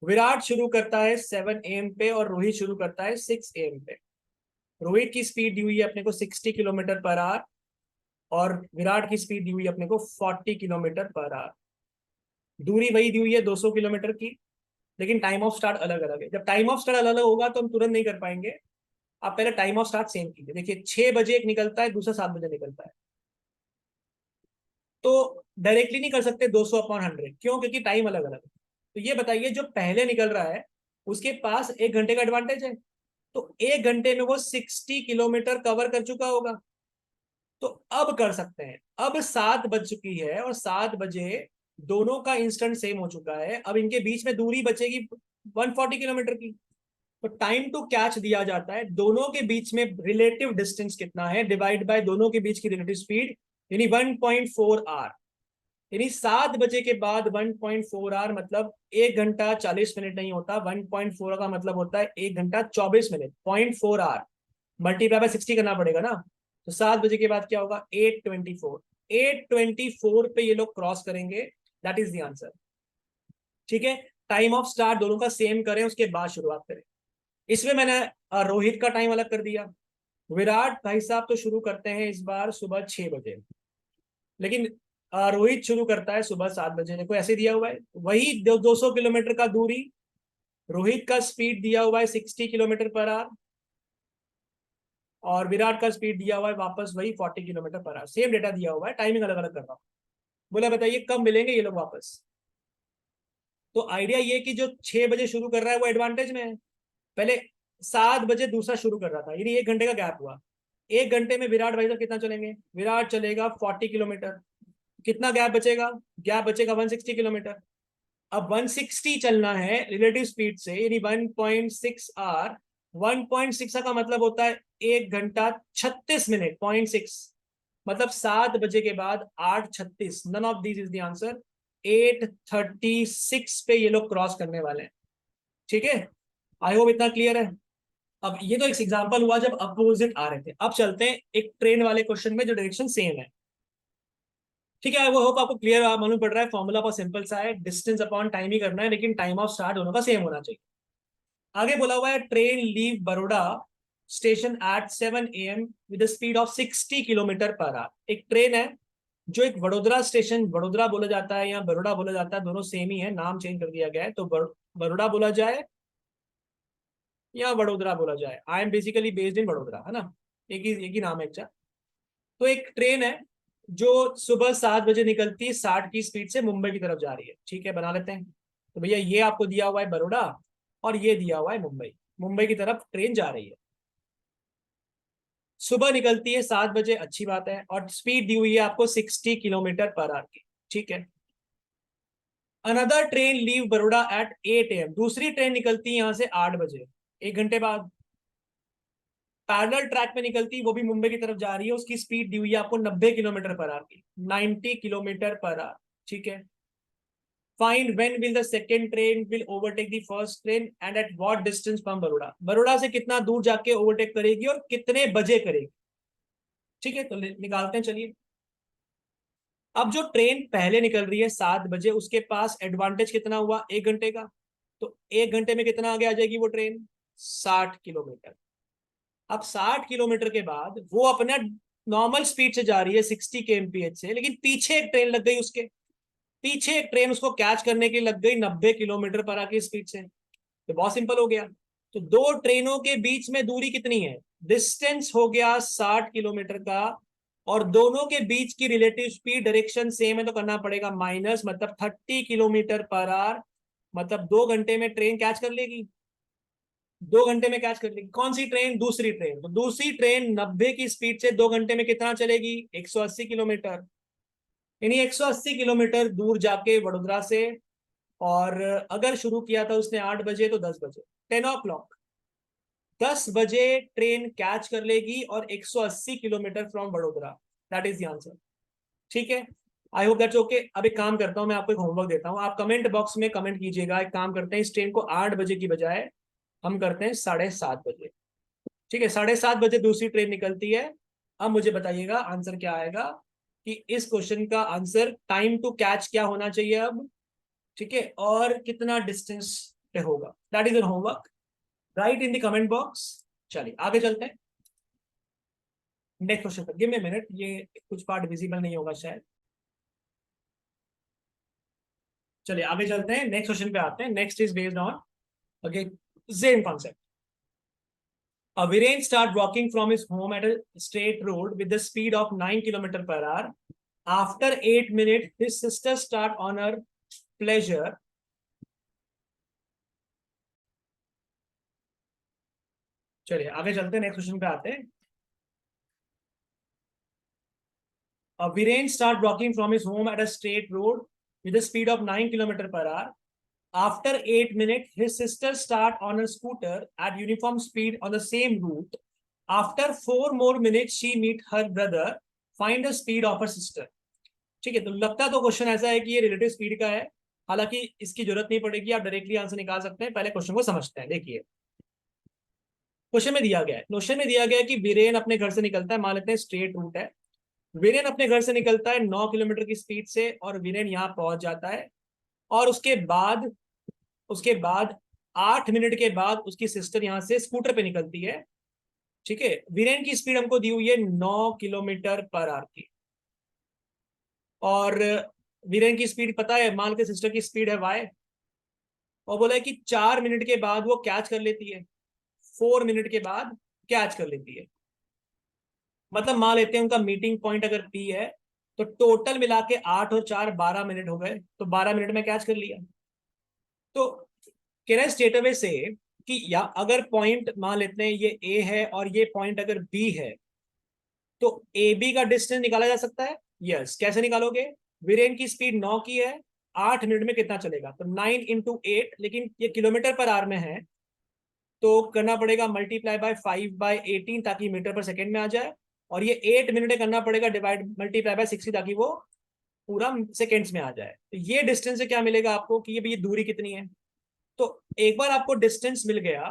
विराट शुरू करता है 7 AM पे और रोहित शुरू करता है 6 AM पे। रोहित की स्पीड दी हुई है अपने को 60 किलोमीटर पर आवर, और विराट की स्पीड दी हुई है अपने को 40 किलोमीटर पर आवर। दूरी वही दी हुई है 200 किलोमीटर की, लेकिन टाइम ऑफ स्टार्ट अलग अलग है। जब टाइम ऑफ स्टार्ट अलग अलग होगा तो हम तुरंत नहीं कर पाएंगे। आप पहले टाइम ऑफ स्टार्ट सेम कीजिए। देखिए 6 बजे एक निकलता है, दूसरा 7 बजे निकलता है, तो डायरेक्टली नहीं कर सकते 200/100, क्यों, क्योंकि टाइम अलग अलग है। तो ये बताइए जो पहले निकल रहा है उसके पास 1 घंटे का एडवांटेज है, तो 1 घंटे में वो 60 किलोमीटर कवर कर चुका होगा। तो अब कर सकते हैं, अब 7 बज चुकी है और 7 बजे दोनों का इंस्टेंट सेम हो चुका है। अब इनके बीच में दूरी बचेगी 140 किलोमीटर की। तो टाइम टू कैच दिया जाता है, दोनों के बीच में रिलेटिव डिस्टेंस कितना है डिवाइड बाय दोनों के बीच की रिलेटिव स्पीड, यानी 1.4 आर। यानी 7 बजे के बाद 1.4 आर मतलब 1 घंटा 40 मिनट नहीं होता, 1.4 का मतलब होता है 1 घंटा 24 मिनट। 0.4 आर मल्टीप्लाई बाय 60 करना पड़ेगा ना। तो 7 बजे के बाद क्या होगा, 8:24। 8:24 पे ये लोग क्रॉस करेंगे, दैट इज द आंसर। ठीक है, टाइम ऑफ स्टार्ट दोनों का सेम करें, उसके बाद शुरुआत करें। इसमें मैंने रोहित का टाइम अलग कर दिया। विराट भाई साहब तो शुरू करते हैं इस बार सुबह 6 बजे, लेकिन रोहित शुरू करता है सुबह 7 बजे। देखो ऐसे दिया हुआ है, वही 200 किलोमीटर का दूरी, रोहित का स्पीड दिया हुआ है 60 किलोमीटर पर आवर, और विराट का स्पीड दिया हुआ है वापस वही 40 kilometre per our. Same data दिया हुआ है, टाइमिंग अलग अलग कर रहा हूँ। बोला बताइए कब मिलेंगे ये लोग वापस। तो आइडिया ये कि जो 6 बजे शुरू कर रहा है वो एडवांटेज में है। पहले 7 बजे दूसरा शुरू कर रहा था, यानी 1 घंटे का गैप हुआ। 1 घंटे में विराट भाई साहब कितना चलेंगे, विराट चलेगा 40 किलोमीटर। कितना गैप बचेगा, गैप बचेगा 160 किलोमीटर। अब 160 चलना है रिलेटिव स्पीड से, यानी 1.6 आर। 1.6 का मतलब होता है 1 घंटा 36 मिनट। 0.6 मतलब 7 बजे के बाद 8:36, none of this is the answer. 8:36 पे ये लोग क्रॉस करने वाले हैं। ठीक है, आई होप इतना क्लियर है। अब ये तो एक एग्जांपल हुआ जब अपोजिट आ रहे थे, अब चलते हैं एक ट्रेन वाले क्वेश्चन में जो डायरेक्शन सेम है। ठीक है, वो होप आपको क्लियर मालूम पड़ रहा है। फॉर्मूला बहुत सिंपल सा है, डिस्टेंस अपॉन टाइम ही करना है, लेकिन टाइम ऑफ स्टार्ट दोनों का सेम होना चाहिए। आगे बोला हुआ है train leave Baroda station at 7 AM with speed of 60 kilometre per our. एक ट्रेन है जो एक वडोदरा स्टेशन, वडोदरा बोला जाता है या बड़ोड़ा बोला जाता है, दोनों सेम ही है, नाम चेंज कर दिया गया है। तो बड़ोड़ा बोला जाए या वडोदरा बोला जाए, I am basically based in Vadodara, है ना, एक ही नाम है अच्छा। तो एक ट्रेन है जो सुबह 7 बजे निकलती है, 60 की स्पीड से मुंबई की तरफ जा रही है। ठीक है, बना लेते हैं। तो भैया ये आपको दिया हुआ है बड़ोड़ा, और ये दिया हुआ है मुंबई। मुंबई की तरफ ट्रेन जा रही है, सुबह निकलती है 7 बजे, अच्छी बात है, और स्पीड दी हुई है आपको 60 किलोमीटर पर आवर की। ठीक है, another train leave Baroda at 8 AM, दूसरी ट्रेन निकलती है यहाँ से 8 बजे, 1 घंटे बाद। पैरेलल ट्रैक पे निकलती, वो भी मुंबई की तरफ जा रही है, उसकी स्पीड दी हुई है आपको 90 किलोमीटर पर आवर की, 90 किलोमीटर पर आवर। ठीक है, find when will the second train will overtake the first train and at what distance from Baroda, Baroda से कितना दूर जाके ओवरटेक करेगी और कितने बजे करेगी। ठीक है, तो निकालते हैं चलिए। अब जो ट्रेन पहले निकल रही है 7 बजे, उसके पास एडवांटेज कितना हुआ, 1 घंटे का। तो 1 घंटे में कितना आगे आ जाएगी वो ट्रेन, 60 किलोमीटर। अब 60 किलोमीटर के बाद वो अपना नॉर्मल स्पीड से जा रही है 60 kmph से, लेकिन पीछे एक ट्रेन लग गई उसके, पीछे एक ट्रेन उसको कैच करने की लग गई 90 किलोमीटर पर आके स्पीड से। तो बहुत सिंपल हो गया। तो दो ट्रेनों के बीच में दूरी कितनी है, डिस्टेंस हो गया 60 किलोमीटर का, और दोनों के बीच की रिलेटिव स्पीड डायरेक्शन सेम है, तो करना पड़ेगा माइनस, मतलब 30 किलोमीटर पर आवर। मतलब 2 घंटे में ट्रेन कैच कर लेगी, 2 घंटे में कैच कर लेगी। कौन सी ट्रेन, दूसरी ट्रेन। तो दूसरी ट्रेन 90 की स्पीड से 2 घंटे में कितना चलेगी, 180 किलोमीटर। यानी 180 किलोमीटर दूर जाके वडोदरा से, और अगर शुरू किया था उसने 8 बजे तो 10 बजे, 10 o'clock, 10 बजे ट्रेन कैच कर लेगी और 180 kilometre from Vadodara. That is the answer. ठीक है, आई होप दैट्स ओके। अब एक काम करता हूं, मैं आपको एक होमवर्क देता हूं, आप कमेंट बॉक्स में कमेंट कीजिएगा। एक काम करते हैं, इस ट्रेन को 8 बजे की बजाय हम करते हैं 7:30 बजे। ठीक है, 7:30 बजे दूसरी ट्रेन निकलती है। अब मुझे बताइएगा आंसर क्या आएगा, कि इस क्वेश्चन का आंसर टाइम टू कैच क्या होना चाहिए अब। ठीक है, और कितना डिस्टेंस पे होगा, that is an homework, right in the comment box. चलिए आगे चलते हैं नेक्स्ट क्वेश्चन पर। गिव मी मिनट, ये कुछ पार्ट विजिबल नहीं होगा शायद। चलिए आगे चलते हैं, नेक्स्ट क्वेश्चन पे आते हैं। Next is based on, okay, same concept. Viren start walking from his home at a straight road with the speed of 9 km/h. After 8 minutes, his sister start on her pleasure. चलिए आगे चलते हैं, next question पे आते हैं। Viren start walking from his home at a straight road with a speed of 9 km/h. After 8 minutes, his sister start on a scooter at uniform speed on the same route. After 4 more minutes, she meet her brother. Find the speed of her sister. ठीक है, तो लगता तो question ऐसा है कि ये relative speed का है, हालांकि इसकी जरूरत नहीं पड़ेगी, आप डायरेक्टली आंसर निकाल सकते हैं। पहले क्वेश्चन को समझते हैं। देखिए क्वेश्चन में दिया गया है कि वीरेन अपने घर से निकलता है, मान लेते हैं स्ट्रेट रूट है। वीरेन अपने घर से निकलता है 9 किलोमीटर की स्पीड से और वीरेन यहाँ पहुंच जाता है, और उसके बाद 8 मिनट के बाद उसकी सिस्टर यहाँ से स्कूटर पे निकलती है। ठीक है, वीरेन की स्पीड हमको दी हुई है 9 किलोमीटर पर आवर की, और वीरेन की स्पीड पता है, मान के सिस्टर की स्पीड है वाई, और बोला है कि 4 मिनट के बाद वो कैच कर लेती है, 4 मिनट के बाद कैच कर लेती है। मतलब मान लेते हैं उनका मीटिंग पॉइंट अगर पी है, तो टोटल मिला के 8 और 4 12 मिनट हो गए, तो 12 मिनट में कैच कर लिया। तो कह रहा है स्टेटअवे से कि या अगर पॉइंट मान लेते हैं ये ए है और ये पॉइंट अगर बी है, तो ए बी का डिस्टेंस निकाला जा सकता है। यस, कैसे निकालोगे? वीरेन की स्पीड 9 की है, 8 मिनट में कितना चलेगा? तो 9 × 8, लेकिन ये किलोमीटर पर आवर में है, तो करना पड़ेगा मल्टीप्लाई बाय 5/18 ताकि मीटर पर सेकेंड में आ जाए, और ये 8 मिनट में करना पड़ेगा डिवाइड मल्टीप्लाई बाय 60 ताकि वो पूरा सेकेंड्स में आ जाए। तो ये डिस्टेंस से क्या मिलेगा आपको कि ये दूरी कितनी है। तो एक बार आपको डिस्टेंस मिल गया,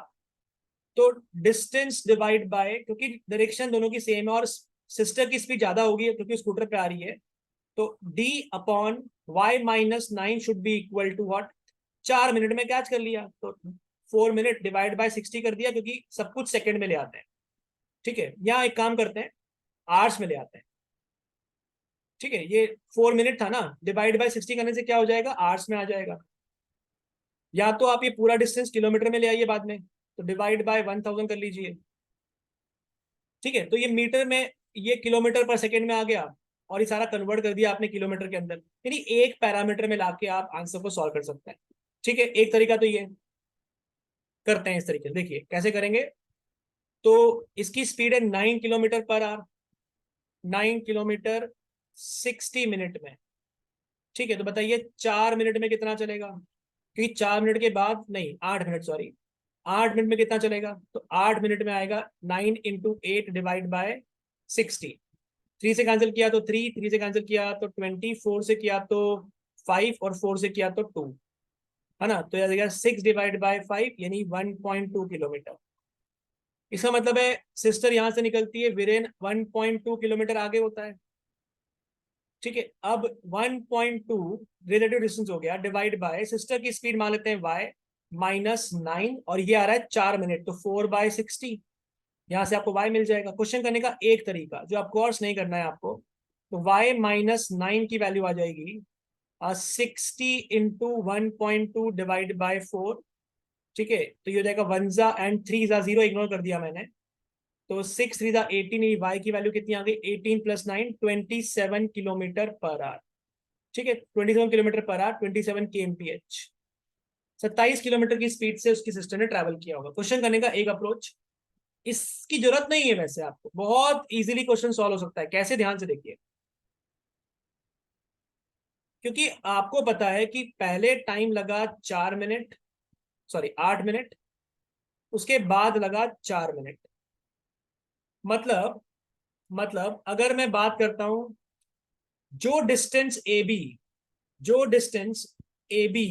तो डिस्टेंस डिवाइड बाय, क्योंकि डायरेक्शन दोनों की सेम है और सिस्टर की स्पीड ज्यादा होगी क्योंकि स्कूटर पे आ रही है, तो d/y - 9 should be equal to what? 4 minute में कैच कर लिया, तो 4 मिनट डिवाइड बाय 60 कर दिया, क्योंकि सब कुछ सेकंड में ले आते हैं। ठीक है, यहाँ एक काम करते हैं, आवर्स में ले आते हैं। ठीक है, ये 4 मिनट था ना, डिवाइड बाय 60 करने से क्या हो जाएगा? आवर्स में आ जाएगा। या तो आप ये पूरा डिस्टेंस किलोमीटर में ले आइए बाद में, तो डिवाइड बाय 1000 कर लीजिए। ठीक है, तो ये मीटर में, ये किलोमीटर पर सेकेंड में आ गया, और ये सारा कन्वर्ट कर दिया आपने किलोमीटर के अंदर, यानी एक पैरामीटर में लाके आप आंसर को सॉल्व कर सकते हैं। ठीक है, एक तरीका तो ये करते हैं, इस तरीके से देखिए कैसे करेंगे। तो इसकी स्पीड है 9 kilometre per our, 9 kilometre 60 minute में। ठीक है, तो बताइए 4 मिनट में कितना चलेगा? क्योंकि 4 मिनट के बाद नहीं, 8 मिनट, सॉरी, 8 मिनट में कितना चलेगा? तो 8 मिनट में आएगा 9 × 8 डिवाइड बाय 60। 3 से कैंसिल किया तो 3, 3 से कैंसिल किया तो 20, 4 से किया तो 5, और 4 से किया तो 2, है ना। तो याद 6 डिवाइड बाय 5 यानी 1.2 किलोमीटर। इसका मतलब है सिस्टर यहां से निकलती है, वीरेन 1.2 किलोमीटर आगे होता है। ठीक है, अब 1.2 रिलेटिव डिस्टेंस हो गया, डिवाइड बाय सिस्टर की स्पीड मान लेते हैं y-9, और ये आ रहा है 4 मिनट, तो 4/60। यहां से आपको y मिल जाएगा। क्वेश्चन करने का एक तरीका जो आप कोर्स नहीं करना है आपको, तो y-9 की वैल्यू आ जाएगी 60 × 1.2 डिवाइड बाय 4। ठीक है, तो ये हो जाएगा 1 एंड 3 0 इग्नोर कर दिया मैंने, तो 6 3 18, y की वैल्यू कितनी आ गई? 18 + 9 27 किलोमीटर पर आवर। ठीक है, 27 kilometre per our, 27 kmph। 27 kilometre की स्पीड से उसकी सिस्टर ने ट्रैवल किया होगा। क्वेश्चन करने का एक अप्रोच, इसकी जरूरत नहीं है वैसे, आपको बहुत इजीली क्वेश्चन सॉल्व हो सकता है। कैसे? ध्यान से देखिए, क्योंकि आपको पता है कि पहले टाइम लगा 4 मिनट, सॉरी 8 मिनट, उसके बाद लगा 4 मिनट। मतलब अगर मैं बात करता हूं, जो डिस्टेंस ए बी, जो distance A B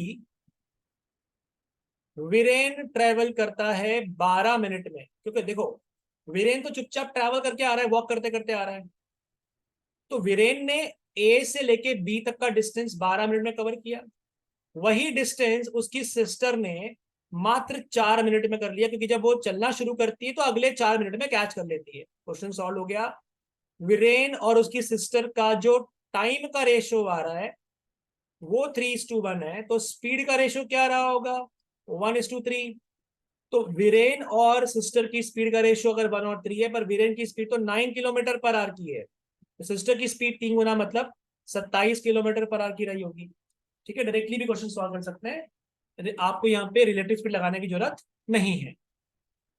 Viren travel करता है 12 मिनट में, क्योंकि देखो वीरेन तो चुपचाप ट्रैवल करके आ रहा है, वॉक करते करते आ रहा है, तो वीरेन ने ए से लेके बी तक का डिस्टेंस 12 मिनट में कवर किया। वही डिस्टेंस उसकी सिस्टर ने मात्र 4 मिनट में कर लिया, क्योंकि जब वो चलना शुरू करती है तो अगले 4 मिनट में कैच कर लेती है। क्वेश्चन सॉल्व हो गया। वीरेन और उसकी सिस्टर का जो टाइम का रेशियो आ रहा है वो 3:1 है, तो स्पीड का रेशियो क्या रहा होगा? 1:3। तो वीरेन और सिस्टर की स्पीड का रेशियो अगर 1 और 3 है, पर वीरेन की स्पीड तो 9 किलोमीटर पर आवर की है, तो सिस्टर की स्पीड 3 गुना, मतलब 27 किलोमीटर पर आवर की रही होगी। ठीक है, डायरेक्टली भी क्वेश्चन सॉल्व कर सकते हैं, आपको यहाँ पे रिलेटिव स्पीड लगाने की जरूरत नहीं है।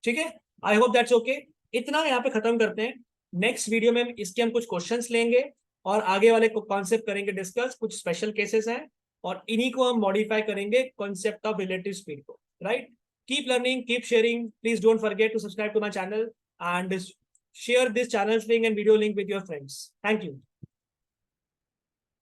ठीक है, आई होप दैट्स ओके। इतना यहाँ पे खत्म करते हैं। नेक्स्ट वीडियो में इसके हम कुछ क्वेश्चंस लेंगे और आगे वाले को कॉन्सेप्ट करेंगे डिस्कस, कुछ स्पेशल केसेस हैं, और इन्हीं को हम मॉडिफाई करेंगे कॉन्सेप्ट ऑफ रिलेटिव स्पीड को, right? Keep learning, keep sharing, please don't forget to subscribe to my channel and share this channel link and video link with your friends. Thank you.